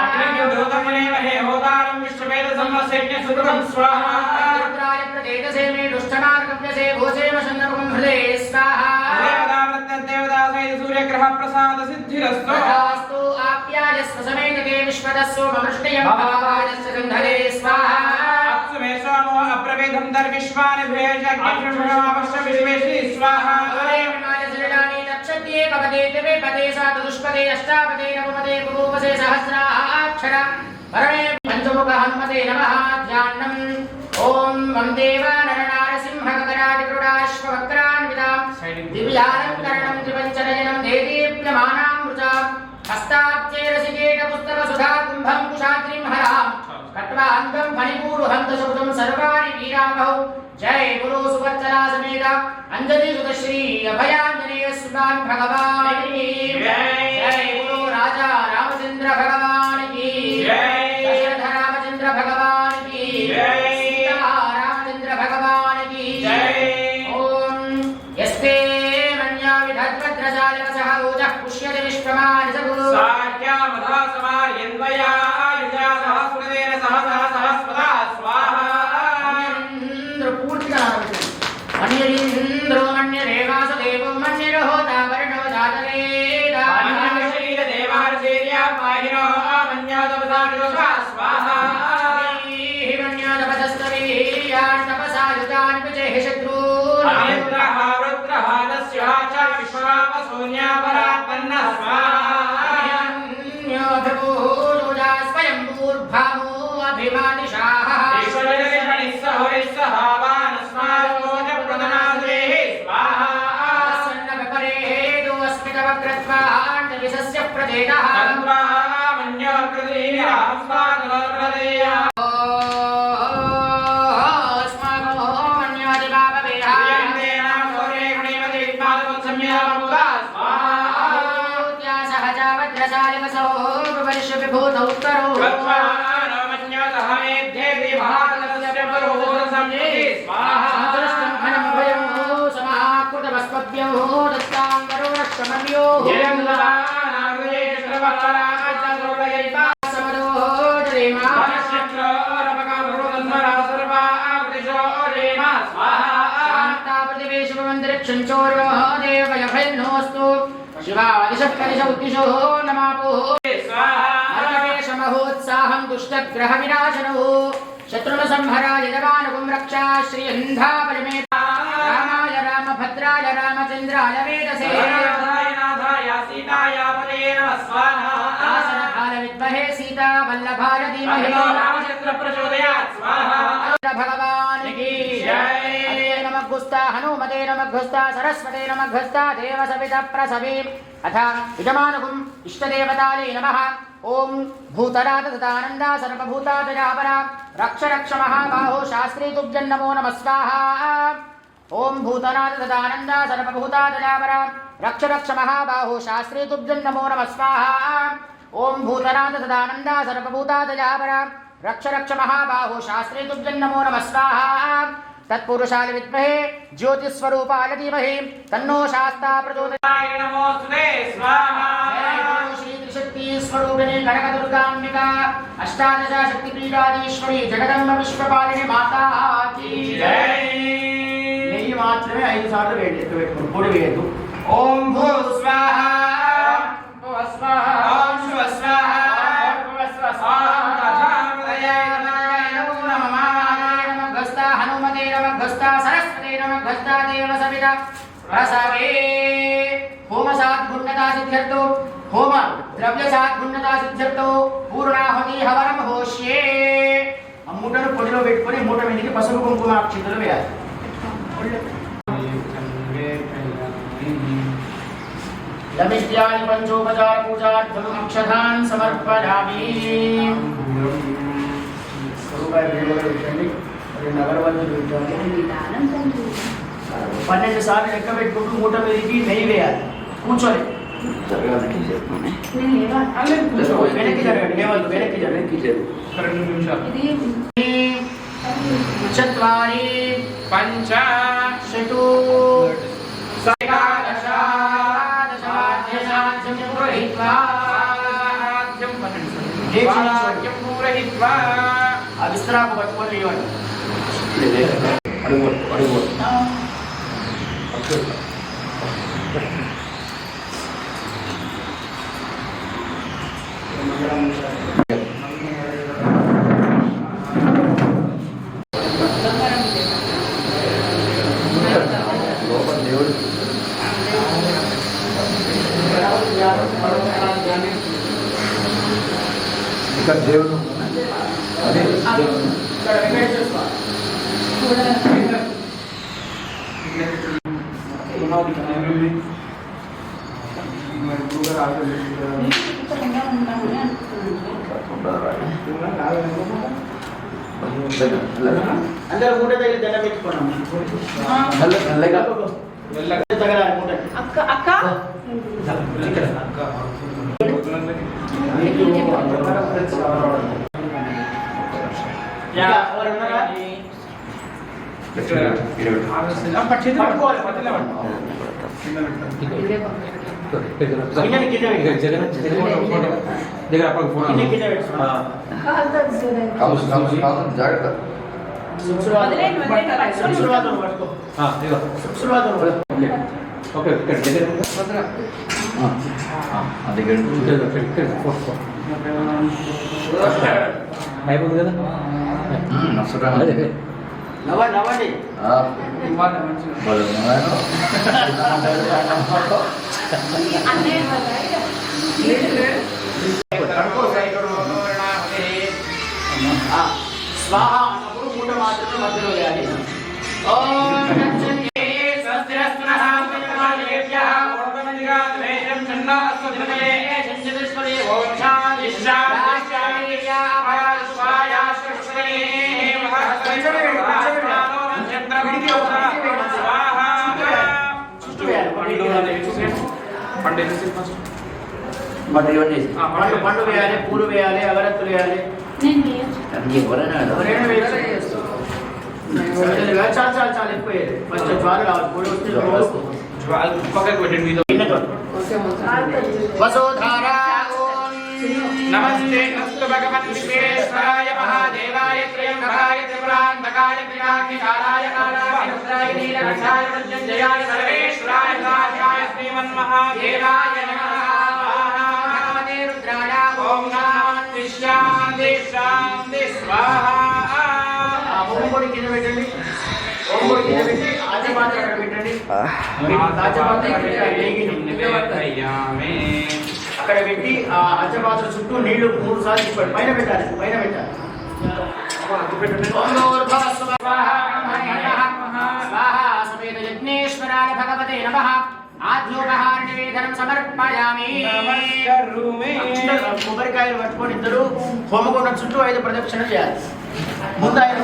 Speaker 4: హోదారం విశ్వవేద సంవత్సరే సుకృతం స్వాహా
Speaker 2: రుద్రాయ ప్రదేశే మే దుష్టమార్గవ్యసే భోజేమ సందర్భం హృదే స్వాహా
Speaker 4: సూర్యగ్రహ ప్రసాద సిద్ధిరస్తు
Speaker 2: తథాస్తు ఆప్యాయస్వ సమేతకే విశ్వదస్సు మమృష్ణయం భావాయస్య గంధరే స్వాహా
Speaker 4: అప్సుమే సోమో అప్రవేదం దర్విశ్వాని భేషగ్నిష్ణావశ్య విశ్వేశ్వరి స్వాహా
Speaker 2: పదే పదే సాత దుష్పదే అష్టాపదే నవపదే కురూపసే సహస్రాక్షర పరమే పంచముఖ హనుమతే నమః ధ్యానం ఓం మం దేవ నరనార दिव्यालङ्करणं त्रिपञ्चनयनं देदीप्यमानामृता हस्ताब्जेरसिकेटपुस्तकसुधा कुम्भं कुशाद्रिं हरां कट्वा अङ्गं फणिपूरुहन्तशब्दं सर्वाणि वीरामहौ जय गुरु सुवत्सला समेत अंजलि सुतश्री अभयाञ्जनेय सुदान भगवान की जय गुरु राजा रामचंद्र भगवान की जय दशरथ रामचंद्र भगवान की जय सीता रामचंद्र भगवान की जय ओम यस्ते मन्या विधत्वद्रजालकसः ओजः पुष्यते विश्वमानि सगुरु
Speaker 4: साख्या मधा समार्यन्वया आयुजा सहस्रदेन सहसा सहस्पदा स्वाहा
Speaker 2: मन्यरीन्द्रो मन्यरेवासुदेवो मन्यरहोता वर्णो जातवेदा
Speaker 4: मन्यशरीरदेवार्चेर्या पाहिनो मन्योदपदाभिदोषा स्वाहा
Speaker 2: मन्योदपदस्तवीयाण्डपसायुतान् विजय शत्रून्
Speaker 4: अमिन्द्रः रुद्रः दस्यः च विश्वावसून्यापरात्पन्नः स्वाहा
Speaker 2: मन्योऽभिभूतोजा स्वयम्भूर्भावो अभिमादिशाः
Speaker 4: ईश्वरनिष्ठनिस्सहोरिस्सः
Speaker 2: शिवादिशक्तिशो नमापो महोत्साहं दुष्टग्रह विनाशनो शत्रुनसंहराय जवानकुं रक्षा श्रीयन्धा परिमेता रामाय रामभद्राय रामचन्द्राय वेदसे
Speaker 4: नाथाय सीताय पदे नमः स्वाहा
Speaker 2: आसनकाल विद्महे सीता वल्लभाय धीमहि
Speaker 4: रामचन्द्र प्रचोदयात् स्वाहा
Speaker 2: भगवान् की जय नमः गुस्ता हनुमते नमः गुस्ता सरस्वते नमः गुस्ता देव सविता प्रसवे अथ यजमानकुं इष्टदेवताले नमः ओम भूतरात तदानंदा सर्वभूतादयापरा रक्ष रक्ष महाबाहो शास्त्री तुभ्यं नमो नमः स्वाहा ओम भूतनाथ तदानंदा सर्वभूतादयापरा रक्ष रक्ष महाबाहो शास्त्री तुभ्यं नमो नमः स्वाहा ओम भूतनाथ तदानंदा सर्वभूतादयापरा रक्ष रक्ष महाबाहो शास्त्री तुभ्यं नमो नमः स्वाहा तत्पुरुषाय विद्महे ज्योतिस्वरूपाय धीमहि तन्नो शास्ता प्रचोदयात्
Speaker 4: नमोस्तुते स्वाहा
Speaker 2: शक्ति स्वरूपिणी कनक दुर्गांबिका अष्टादश शक्ति पीठाधीश्वरी जगदम्ब विश्वपालिनी माता की जय नेयि मात्रమే 5 సార్లు వేయండి పొడి వేయదు
Speaker 4: ओम भू स्वाहा भुव स्वाहा ओम शिव स्वाहा भुव स्वाहा
Speaker 2: नमः हनुमते नमः सरस्वते नमः देव सविता प्रसवे होम साद्गुण्यता सिद्ध्यर्थो होम द्रव्य साद्गुण्यता सिद्ध्यर्थो पूर्णाहुति हवनं होष्ये మూటను పొడిలో పెట్టుకొని మూట మీదకి పసుపు కుంకుమ అక్షింతలు వేయాలి లమిష్యాని పంచోపచార పూజార్థం అక్షతాన్ సమర్పయామి రూపాయి బిళ్ళలు పెట్టండి రెండు అగరబత్తులు పెట్టండి 12 సార్లు లెక్క పెట్టుకుంటూ మూట మీదకి నెయ్యి వేయాలి కూర్చొని వెనక్కి జరగండి లేవద్దు వెనక్కి జరగండి 2 నిమిషాలు చత్వారి
Speaker 4: पंच
Speaker 2: షటు
Speaker 4: सकादश
Speaker 2: దశాధ్యాయం పురోహిత్వా
Speaker 4: वाक्यं पूरयित्वा
Speaker 2: ఆ విస్తరాకు పట్టుకొని లేవండి
Speaker 3: అడుగు ఇక్కడ దేవుడు అదే
Speaker 2: ఇక్కడ వెంకటేశ్వర స్వామి అందరూ మూట దగ్గర దండ పెట్టుకున్నాం.
Speaker 5: అక్క అక్క
Speaker 1: దగ్గర అప్పటికి ఫోన్
Speaker 3: జాగ్రత్త
Speaker 1: ఓకే ఇక్కడ దగ్గర అయిపోతుంది కదా
Speaker 2: నవ్వండి స్వాహ అన్నప్పుడు మూట మాత్రమే మధ్యలో వేయాలి. ఓం తత్సత్యే స్వస్తిరస్తునః బ్రహ్మణేభ్యః ఓర్వమదిగాద్వేషం ఛందాస్వధిపతయే సంజతిస్పదే ఓం శాంతి శాంతి శాంతి పరాస్వాయ సృష్టినే పండు వేయాలి, పూలు వేయాలి, అగరత్తులు వేయాలి.
Speaker 3: ఎవరైనా
Speaker 2: చాలా ఎక్కువ ఫస్ట్ జ్వాలు రావాలి, పూలు వసోధారా.
Speaker 4: నమస్తే అస్తు భగవన్ విశ్వేశ్వరాయ మహాదేవాయ త్రయంబకాయ త్రిపురాంతకాయ త్రికాగ్నికాలాయ కాలాయ రుద్రాయ నీలకంఠాయ మృత్యుంజయాయ సర్వేశ్వరాయ సదాశివాయ శ్రీమన్మహాదేవాయ నమః. భగవతే రుద్రాయ ఓం నమః శాంతి శాంతి స్వాహా.
Speaker 2: ఓం పొడి కింద పెట్టండి, ఓం పొడి కింద పెట్టి ఆచపాత్ర అక్కడ పెట్టండి. ఆచపాత్ర అక్కడ పెట్టి ఆ అచ్చపాత్ర చుట్టూ నీళ్లు 3 సార్లు ఇవ్వండి. పైన పెట్టాలి, పైన పెట్టాలి. సమేత యజ్ఞేశ్వరాయ భగవతే నమః. ఆధ్యోపహార నివేదనం సమర్పయామి. కొబ్బరికాయలు పట్టుకొని ఇద్దరు హోమగుండం చుట్టూ 5 ప్రదక్షిణ చేయాలి. ముందు ఆయన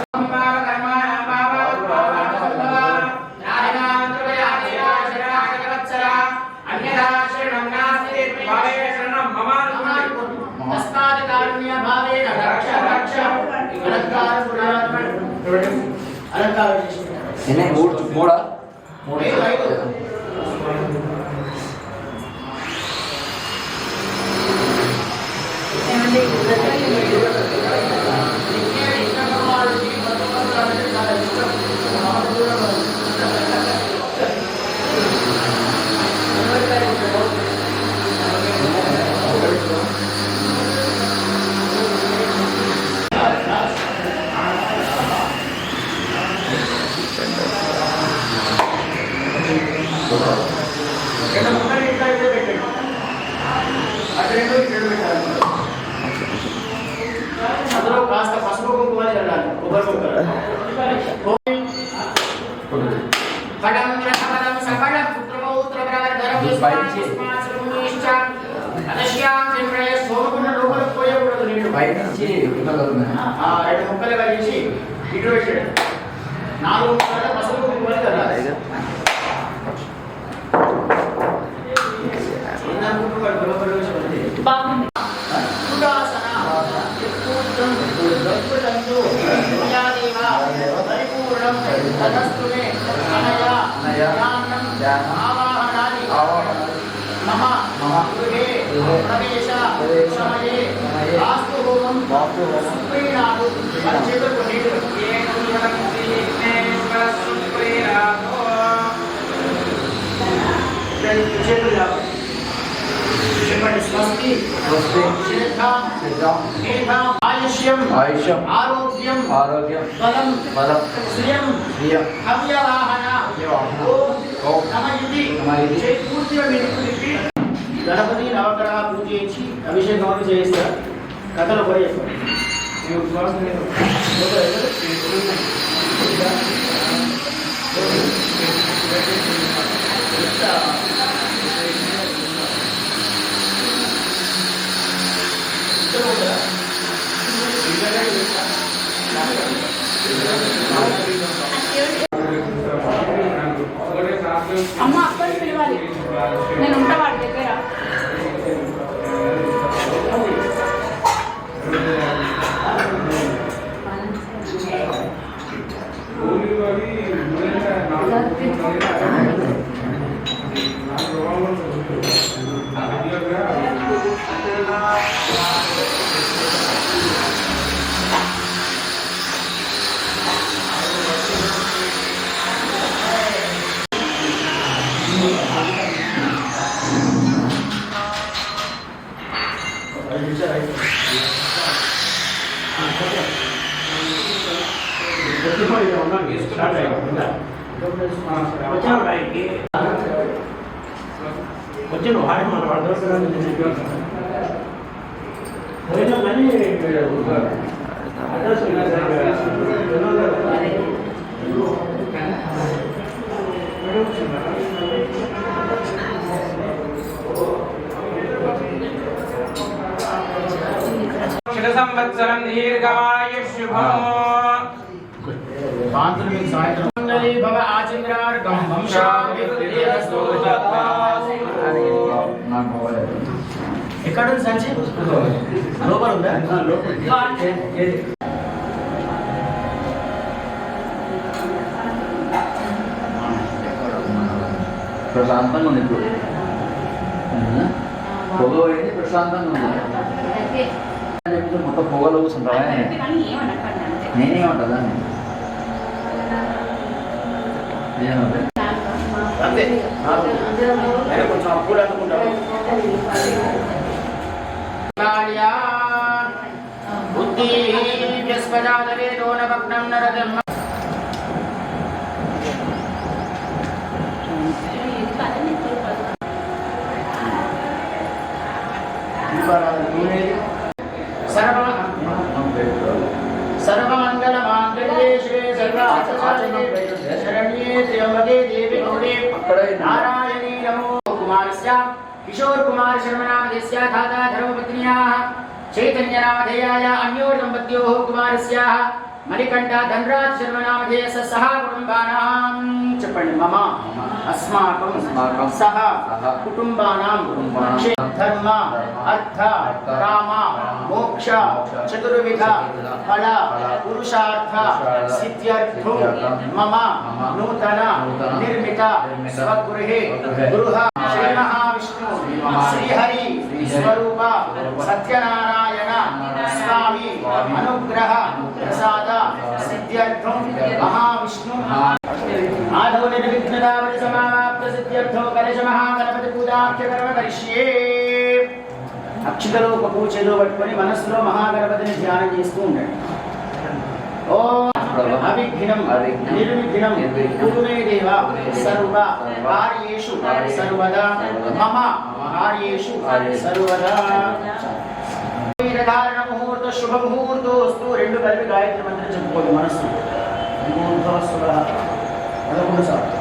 Speaker 3: మూడా
Speaker 2: అందులో కాస్త పసుపు కుంకుమ చల్లాలి. కొబ్బరి ముక్కలు పడం రసపదం సఫల పుత్రపౌత్ర ప్రవర్ధనం విశ్వాసమునిశ్చ అనశ్యాం త్రిప్రయ సోమగుణ లోపలకు పోయకూడదు. నీళ్ళు
Speaker 3: బయట నుంచి
Speaker 2: 2 ముక్కలు కలిసి ఇటు పెట్టాడు. 4 ముక్కలు పసుపు కుంకుమ చల్లాలి.
Speaker 5: బాగుంది.
Speaker 2: స్వస్తి ఆయుష్యం ఆరోగ్యం బలం శ్రియం హవ్యవాహన ఓం నమః ఇది పూర్తిగా మెరుపులిపి గణపతి నవగ్రహ పూజ చేసి అభిషేకం చేస్తారు. కథలు కూడా చేస్తారు.
Speaker 5: అమ్మ అప్పని పిలవాలి, నేను ఉంటా వాడి దగ్గర.
Speaker 1: వచ్చాను వాడి మన
Speaker 4: సంవత్సరం దీర్ఘాయుష్యుభం
Speaker 2: మంగళీ భవ ఆచంద్రార్గం వంశాభివృద్ధిరస్తు. ఎక్కడ ఉంది సంచి? లోపల ఉందా?
Speaker 3: ప్రశాంతంగా ఉంది ఇప్పుడు. పొగ పోయింది, ప్రశాంతంగా ఉంది. మొత్తం పొగలో కూర్చుంటావా? నేనేమంటా
Speaker 2: అంతే కొంచెం అప్పులు అనుకుంటాం. బుద్ధి వ్యస్పజాతవేదో నగ్నం నరదం सर्वमंगलमांगल्ये शिवे सर्वार्थसाधिके शरण्ये त्र्यंबके देवी गौरी नारायणी नमो. कुमारस्य किशोर कुमार शर्मा नामधेयस्य धाता धर्मपत्न्याः चैतन्य नामधेयाय अन्योर्दम्पत्योः कुमारस्याः मणिकण्ठ धनराज शर्मा नामधेयस्य सह कुटुम्बानां చెప్పండి మమ अस्माकं सह कुटुम्बानां धर्म अर्थ काम मोक्ष चतुर्विध फल पुरुषार्थ सिद्ध्यर्थं मम नूतन निर्मित स्वगृहे गृह श्री महाविष्णु श्रीहरि स्वरूप सत्यनारायण स्वामी अनुग्रह प्रसाद सिद्ध्यर्थं महाविष्णु आधो निर्विघ्नतावति समाप्त सिद्ध्यर्थो गणेश महागणपति पूजाख्य कर्म करिष्ये. అక్షతలో ఒక పూచేదో పట్టుకొని మనసులో మహాగణపతిని ధ్యానం చేస్తూ ఉండండి. ఓం అవిఘ్నం నిర్విఘ్నం కురుమే దేవ సర్వ కార్యేషు సర్వదా మమ కార్యేషు సర్వదా. ధారణ ముహూర్త శుభ ముహూర్తోస్తు. రెండు కలిపి గాయత్రి మంత్రం చెప్పుకోండి మనస్సు. 11 సార్లు.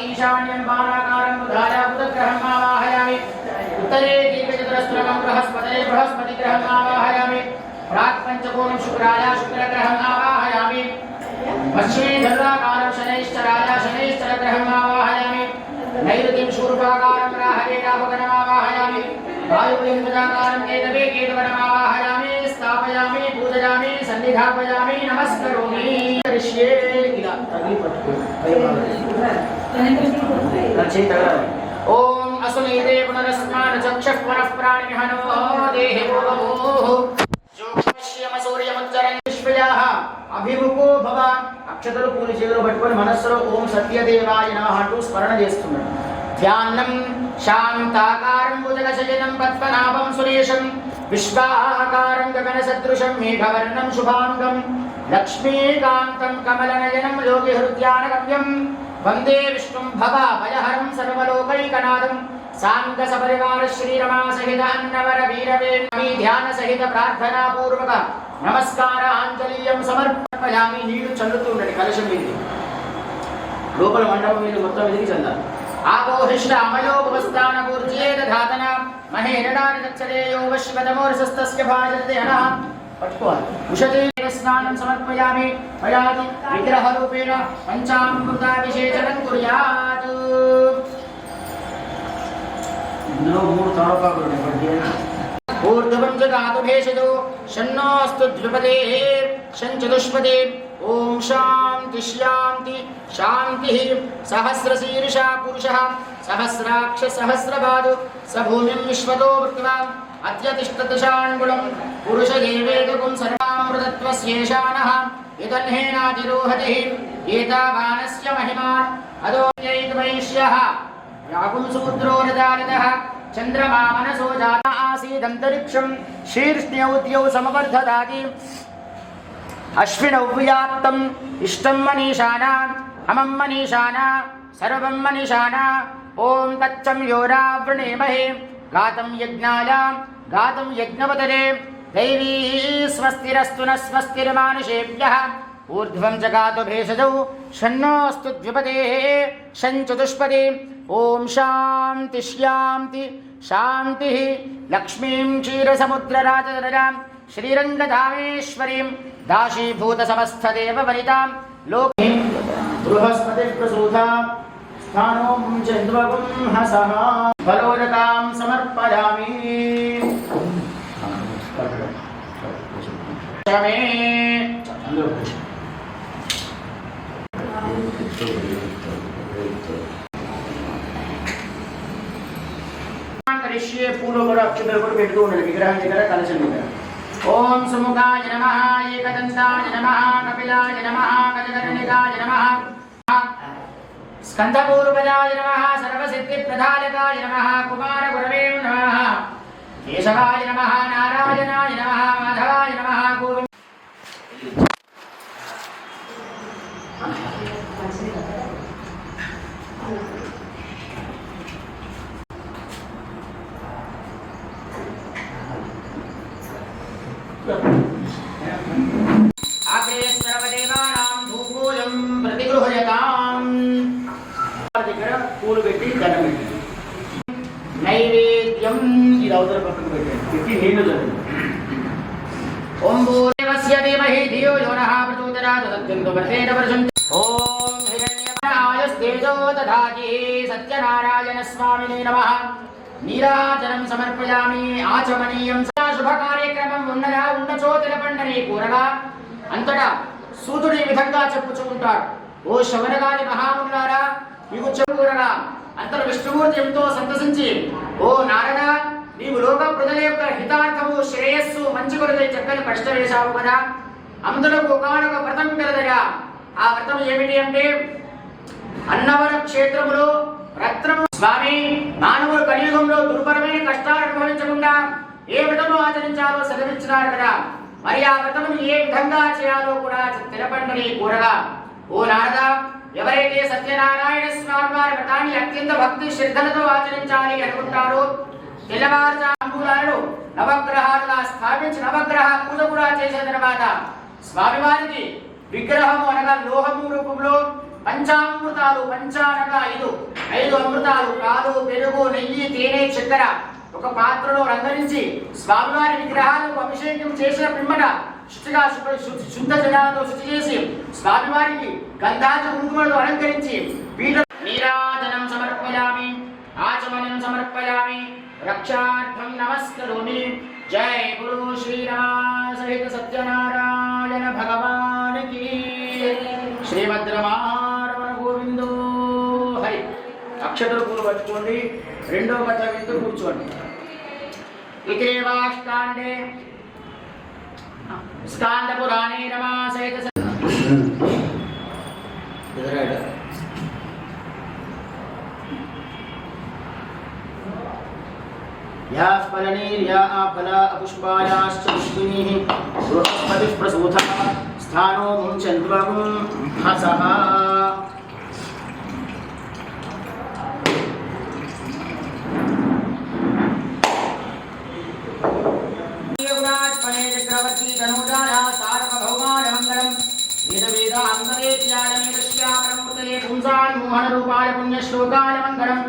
Speaker 2: ईशान्यं बाणाकारं बुधाया बुधग्रहम् आवाहयामि. उत्तरे दीर्घचतुरस्रकं बृहस्पतये बृहस्पतिग्रहम् आवाहयामि. प्राक् पञ्चकोणं शुक्राय शुक्रग्रहम् आवाहयामि. पश्चिमे धनुराकारं शनैश्चराय शनैश्चरग्रहम् आवाहयामि. नैऋतिं शूर्पाकारं राहवे राहुगणम् आवाहयामि. वायुव्यं गजाकारं केतवे केतुगणम् आवाहयामि. स्थापयामि पूजयामि सन्निधापयामि नमस्करोमि. करिष्ये. ఇలా తగి పట్టుకో ओम असुनीते पुनरस्मान चक्षुः पुनः प्राणिहनो देहि भूमोः जोगश्यम सूर्यमुच्चरन् विश्वयाः अभिमुखो भव అక్షతలు పూలు చేతులు పట్టుకొని మనస్సులో ఓం సత్యదేవాయ నమః అంటూ స్మరణ చేస్తున్నాడు. ధ్యానం శాంతాకారం భుజగశయనం పద్మనాభం సురేశం విశ్వాకారం గగన సదృశం మేఘవర్ణం శుభాంగం లక్ష్మీకాంతం కమలనయనం యోగి హృద్యానగమ్యం వందే విష్ణుం భవభయహరం సర్వలోకైకనాథం సాంగ సపరివార శ్రీరమా సహిత అన్నవర వీరవేణి ధ్యాన సహిత ప్రార్థనా పూర్వక నమస్కారాంజలియం సమర్పయామి. నీళ్లు చల్లుతూ ఉండండి కలశం మీద, లోపల మండపం మీద మొత్తం మీదకి చల్లాలి. ఆపోహిష్ట అమయోపస్థాన పూర్జేత ధాతన మహేరణాని దక్షరేయో వశ్వతమోరసస్తస్య భాజతే అనః పట్టుకోవాలి. ఉషతే స్నానం సమర్పయామి. మయాది విగ్రహ రూపేణ పంచామృతాభిషేచనం కుర్యాత్. ఇందులో 3 తమలపాకులు ఉన్నాయి. ఊర్ధ్వం జగాతు భేషజో షన్నోస్తు ద్విపదే షంచతుష్పదే ఓం శాంతి శాంతి శాంతి. సహస్రశీర్షా పురుషః సహస్రాక్ష సహస్రపాదు స భూమిం విశ్వతో వృత్వా అత్యతిష్టదశాంగుళం పురుష దేవేదకం సర్వామృతత్వస్యేషానః యదన్హేనాతిరోహతి ఏతావానస్య మహిమా అదోన్యైకవైశ్యః రాహుం సముద్రోరదానదః చంద్రమా మనసో జాత ఆసీదంతరిక్షం శీర్ష్ణ్యౌద్యౌ సమవర్ధదాతి అశ్వినౌ వ్యాప్తం ఇష్టం మనీషానా హమం మనీషానా సర్వం మనీషానా. ఓం తచ్చం యోరావృణేమహే గాతం యజ్ఞాయ గాతం యజ్ఞవదరే దైవీ స్వస్తిరస్తు న స్వస్తిర్మానుషేభ్యః. ఊర్ధ్వం జగాతు భేషజౌ షన్నోస్తు ద్విపదే షంచతుష్పదే ఓం శాంతి శాంతి శాంతి. లక్ష్మీం క్షీరసముద్రరాజరాం శ్రీరంగధామేశ్వరీం దాశీభూత సమస్తదేవ వనితాం లోకే బృహస్పతి ప్రసూతా స్థానో చంద్రగం హసః ఫలోదకాం సమర్పయామి. క్షమే పూలు కూడా అక్షతలు కూడా పెడుతూ ఉండాలి విగ్రహం దగ్గర కలశం దగ్గర. ఓం సుముఖాయ నమః ఏకదంతాయ నమః కపిలాయ నమః గజకర్ణికాయ నమః స్కందపూర్వజాయ నమః సర్వసిద్ధిప్రదాయకాయ నమః కుమారగురవే నమః కేశవాయ నమః నారాయణాయ నమః మాధవాయ నమః గోవింద. ఆగ్రే సర్వదేవానాం ధూపోయం ప్రతిగృహయతాం. దగ్గర పూలు పెట్టి దండం పెట్టి నైవేద్యం ఇది అవతల పక్కకు పెట్టి నీళ్లు చల్లండి. ఓం భూదేవస్య ధీమహి ధియో యో నః ప్రచోదయాత్ సత్యంతో వర్ధేన వర్షంతి. ఓం హిరణ్యమయాయస్తేజో దధాతి సత్యనారాయణ స్వామినే నమః. నీరాజనం సమర్పయామి. ఆచమనీయం శుభ కార్యక్రమం ఉన్నదా ఉన్నచో తెలపండని కూరగా అంతటా సూతుడు ఈ విధంగా చెప్పుచూ ఉంటాడు. ఓ శవనగాని మహామునులారా మీకు చెప్పుకూరగా అంతట విష్ణుమూర్తి ఎంతో సంతసించి ఓ నారద నీవు లోక ప్రజల యొక్క హితార్థము శ్రేయస్సు మంచి కొరకై చక్కని ప్రశ్న వేశావు కదా. అందులకు ఒకనొక వ్రతం కలదగా. ఆ వ్రతం ఏమిటి అంటే అన్నవర క్షేత్రములో రత్నము స్వామి మానవుడు కలియుగంలో దుర్భరమైన కష్టాలు అనుభవించకుండా ఏ వ్రతము ఆచరించాలో సెలవిచ్చినారు కదా. మరి ఆ వ్రతమును ఏ విధంగా చేయాలో కూడా తెలపండి కూరగా. ఓ నారద ఎవరైతే సత్యనారాయణ స్వామి వారి వ్రతాన్ని అత్యంత భక్తి శ్రద్ధలతో ఆచరించాలి అనుకుంటారో తెల్లవారుజాములను నవగ్రహాలుగా స్థాపించి నవగ్రహ పూజ కూడా చేసిన తర్వాత స్వామివారికి విగ్రహము అనగా లోహము రూపంలో పంచామృతాలు పంచానగా 5 అమృతాలు పాలు పెరుగు నెయ్యి తేనె చక్కెర ఒక పాత్రలో రంగరించి స్వామివారి విగ్రహాలకు అభిషేకం చేసిన పిమ్మట శుచిగా శుద్ధ జలాలతో శుచి చేసి స్వామివారికి గంధాది కుంకుమలు అలంకరించి పీఠ నీరాజనం సమర్పయామి. ఆచమనం సమర్పయామి. రక్షార్థం నమస్కరోమి. జై గురు శ్రీరామ సహిత సత్యనారాయణ భగవాన్ కీ. శ్రీమద్ రమారమణ గోవిందో హరి. అక్షతలు పూలు పట్టుకోండి. రెండో పద్మ విందు కూర్చోండి. ఇదేవాష్టాండే స్కాంద పురాణే రమా సహిత या फलनीर्या फला अपुष्पायाश्च पुष्पिनीः बृहस्पतिः प्रसूतः स्थानो मुञ्चन्त्वं हसः चक्रवर्ती तनूजाया सार्वभौमाय मङ्गलम् वेदवेदान्तवेद्यालमेतस्यामूर्तये पुंसान्मोहनरूपाय पुण्यश्लोकाय मङ्गलम्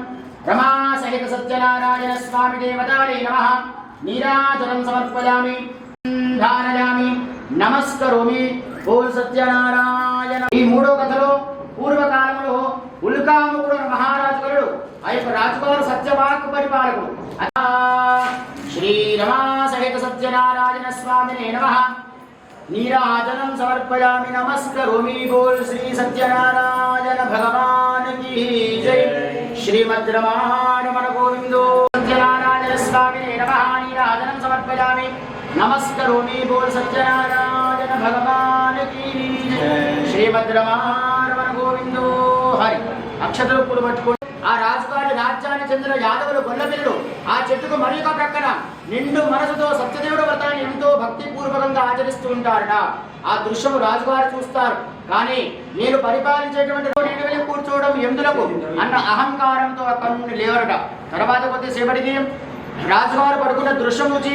Speaker 2: रमा सहित सत्यनारायण स्वामी देवताय नमः नीराजनं समर्पयामि ధానయామి నమస్కరోమి ఓం సత్యనారాయణ। ఈ మూడో కథలో పూర్వకాలంలో ఉల్కాముకుడు మహారాజు గారు ఆ యొక్క రాజుగారు సత్యవాక్ పరిపాలకుడు। శ్రీ రమా సహిత సత్యనారాయణ స్వామినే నమః नीराजनं समर्पयामि नमस्करोमि बोल श्री सत्यनारायण भगवान की जय। श्रीमद् रमारमण गोविंदो सत्यनारायण स्वामी नमः नीराजनं समर्पयामि नमस्करोमि बोल सत्यनारायण भगवान की जय। श्रीमद् रमारमण गोविंदो हरि। అక్షతలు పూలు పట్టుకొని ఆ రాజుగారి రాజ్యాన్ని చెందిన యాదవులు గొల్లపిల్లలు ఆ చెట్టుకు మరి ఒక ప్రక్కన నిండు మనసుతో సత్యదేవుడు వ్రతాన్ని ఎంతో భక్తిపూర్వకంగా ఆచరిస్తూ ఉంటారట। ఆ దృశ్యము రాజుగారు చూస్తారు, కానీ నేను పరిపాలించేటువంటి నేను వెళ్ళి కూర్చోవడం ఎందులకు అన్న అహంకారంతో అక్కడి నుండి లేవరట। తర్వాత కొద్దిసేపటికి రాజుగారు పడుకున్న దృశ్యం చూసి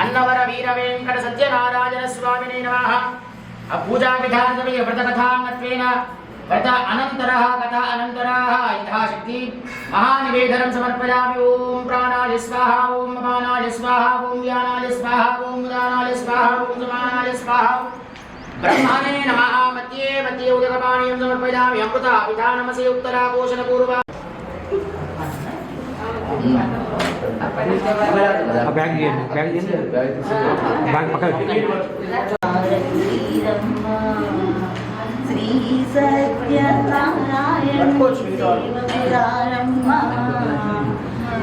Speaker 2: अन्नवर वीर वेंकट सत्यनारायण स्वामिने नमः। पूजा विधानवे व्रत कथांगत्वेन व्रत अनंतरः कथा अनंतरः यथाशक्ति महानिवेदनं समर्पयामि। ओम प्राणाय स्वाहा ओम अपानाय स्वाहा ओम व्यानाय स्वाहा ओम उदानाय स्वाहा ओम समानाय स्वाहा ब्रह्मणे नमः। मध्ये मध्ये उदकपानीयं समर्पयामि। अमृत विधानमसे उत्तरा पोषण पूर्व
Speaker 7: బ్యాగ్ చేయండి, బ్యాగ్ చేయండి, బ్యాగ్ పక్కన
Speaker 8: శ్రీ సత్యనారాయణ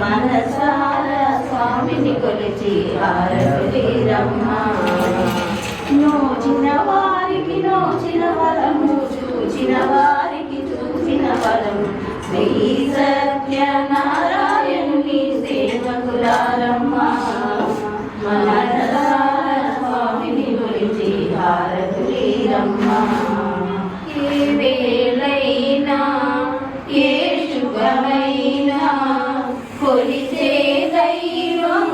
Speaker 8: మనసార స్వామిని కొలిచి హారతిరమ్మ। నోచిన వారికి నోచిన వరము, చూచిన వారికి చూసిన వరము। శ్రీ సత్యనారాయణుని సేవకులారమ్మ మనసార స్వామిని కొలిచి హారతిరమ్మ। ఏ వేళైనా ఏ శుభమైనా కొలిచే దైవం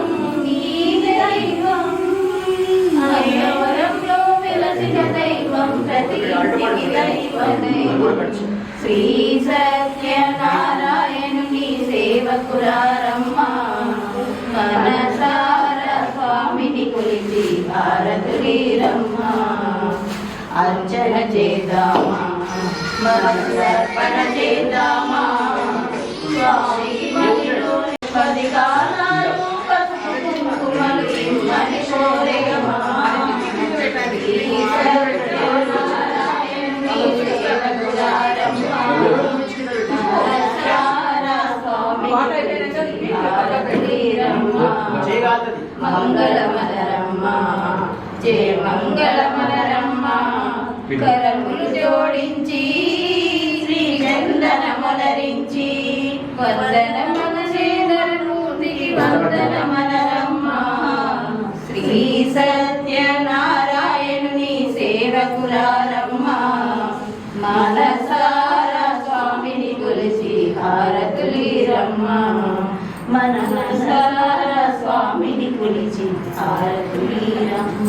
Speaker 8: ఈ దైవం। అయ్యవరంలో వెలసిన దైవం ప్రతి ఇంటికి దైవమే। శ్రీ సత్యనారాయణుని సేవకులారమ్మ మనసార స్వామిని కొలిచి హారతిరమ్మ। అర్చన చేద్దామా మనసర్పణ చేద్దామా స్వామికి మదిలో పది కాలాలు పసుపు కుంకుమలు ఇమ్మని కోరేమా। మంగళమలరమ్మ జయ మంగళమలరమ్మ। కరములు జోడించి శ్రీ చందనమలరించి వందనమన శ్రీధరమూర్తికి వందనమలరమ్మ। శ్రీ సత్యనారాయణుని సేవకులారమ్మ మనసార స్వామిని కొలిచి హారతులీరమ్మ। మనసార స్వామిని కొలిచి హారతులీరమ్మ।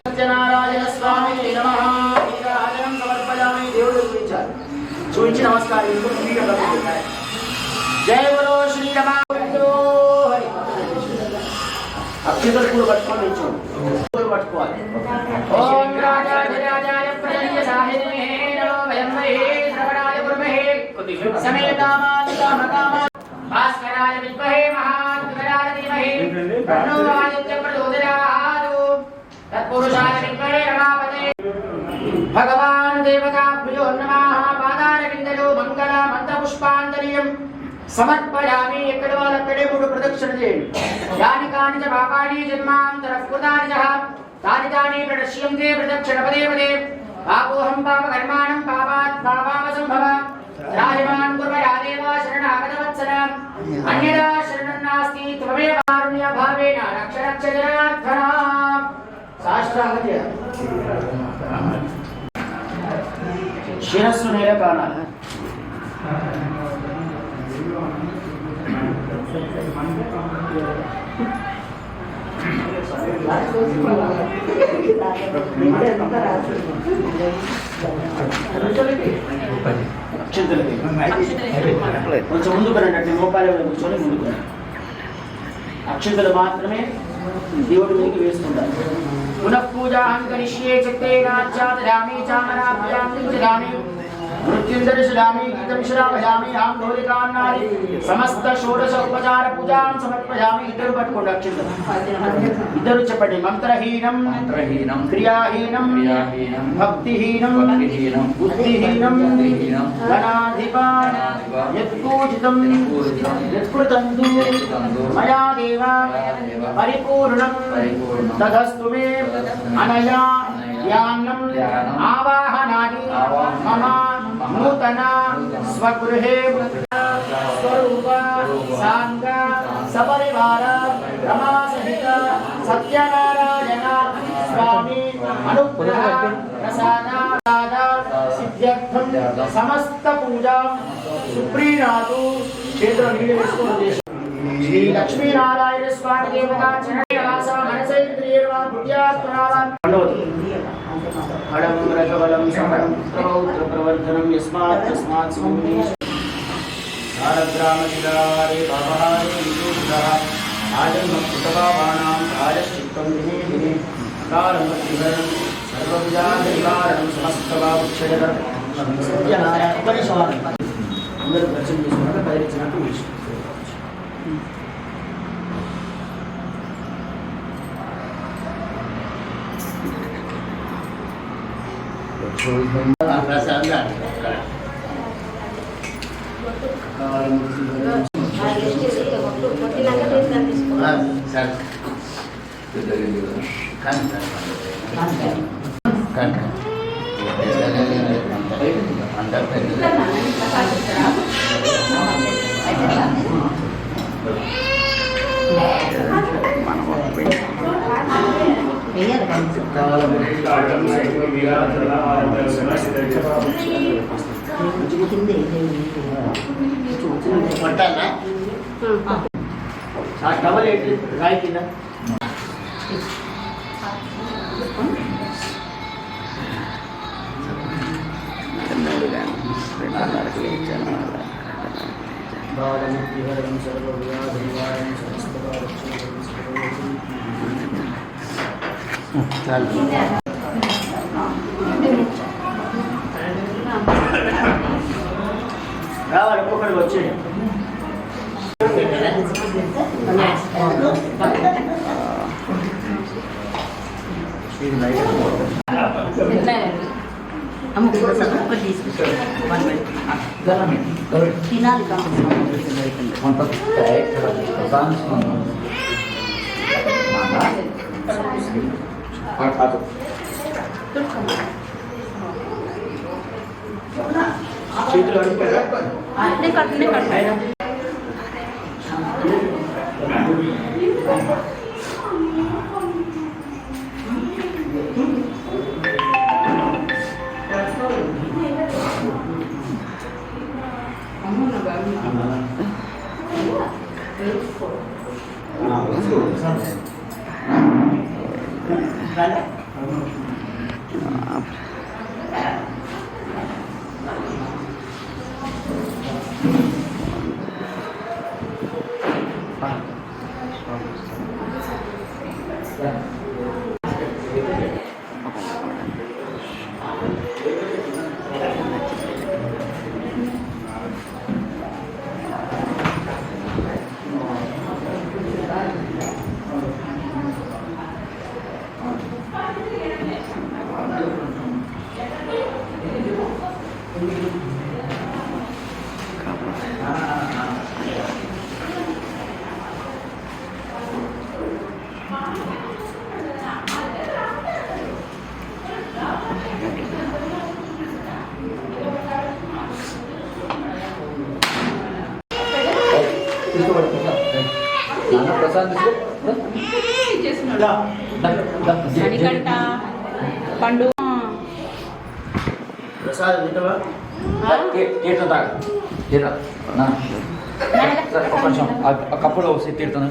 Speaker 2: సత్యనారాయణ స్వామి నమః నీరాజనం సమర్పయామి। దేవుడు చూపించి నమస్కారం జయ బలో శ్రీ రమా అక్షతలు కూడా పట్టుకోవాలి, పట్టుకోవాలి। ఓం రాజాయ రాజాయ ప్రజయ साहिने नमो वयं वै श्रवणाय कुर्महे समेतामानकामकामा भास्कराय विद्महे महात्मराय धीमहि तन्नो आदित्यः प्रचोदयात् तत्पुरुषाय विद्महे रमापते भगवान् देवताभ्यो नमः पादारविन्दयो मंगला मंत्रपुष्पाञ्जलिं समर्पयामि ఎక్కడ వాళ్ళక్కడే మూడు ప్రదక్షిణ చేయండి యాని కాని చ పాపాని జన్మాంతరః కృతాని చ తాని తాని ప్రణశ్యంతే ప్రదక్షిణ పదే పదే పాపోహం పాప కర్మాణం పాపాత్ పాపావ సంభవ రాజమాన్ కుర్మయా దేవా శరణాగతవత్సల అన్యదా శరణం నాస్తి త్వమేవ కారుణ్య భావేన రక్ష రక్ష జనార్దన సాష్టాంగ శిరస్సు నేల కానాలి కొంచెం ముందుకు రండి మోకాలు కూర్చొని ముందుకు అక్షంతలు మాత్రమే దేవుడి మీదకి వేసుకుంటారు పునః పూజాహం కరిష్యే చిత్తేనాచ్చాదయామి చామరాభ్యాం దించదామి మృత్యుంజరిషులామి గీతం శ్రావయామి ఆం ఢోలికాన్నాది సమస్త షోడశ ఉపచార పూజాం సమర్పయామి ఇద్దరు పట్టుకోండి అక్షంతలు ఇద్దరు చెప్పండి మంత్రహీనం క్రియాహీనం భక్తిహీనం బుద్ధిహీనం గణాధిపాన్ యత్పూజితం యత్కృతంతు మయా దేవ పరిపూర్ణం తదస్తు మే అనయా ధ్యానం ఆవాహనాని మమ నూతన స్వగృహే స్వరూప సాంగ సపరివార రమాసహిత సత్యనారాయణ స్వామి అనుగ్రహ ప్రసాద సిద్ధ్యర్థం సమస్త పూజా సుప్రీనాథు చేతుల నీళ్ళు వేసుకోండి శ్రీ లక్ష్మీనారాయణ స్వామి దేవతా చరణవాస మనసైంద్రియర్వా బుద్ధ్యాత్మనావా హడం రజబలం సమరం ప్రౌత్ర ప్రవర్ధనం యస్మాత్ తస్మాత్ స్వామి సారగ్రామశిలారే పాపహారే విశోషితః ఆజన్మ కృతపాపానాం ప్రాయశ్చిత్తం దినే దినే కారమతిహరం సర్వవిజానివారణం సమస్తవాక్షయరం సత్యనారాయణ ఉపనిషవారం అందరూ దర్శనం చేసుకున్నాక పదిరిచ్చినట్టు విషయం డబల్ ఎయిట్ రాయి కింద రావాలి ఒక్కొక్కడికి వచ్చేది
Speaker 8: తినాలి
Speaker 2: చేతులు అడిగారా
Speaker 3: నాన్న ప్రసాద్ తీసుకో.
Speaker 5: మణికంఠ పండు
Speaker 3: తీర్థం తాగ తీర్థం నా. ఒక్క నిమిషం ఆ కప్పులో తీర్థం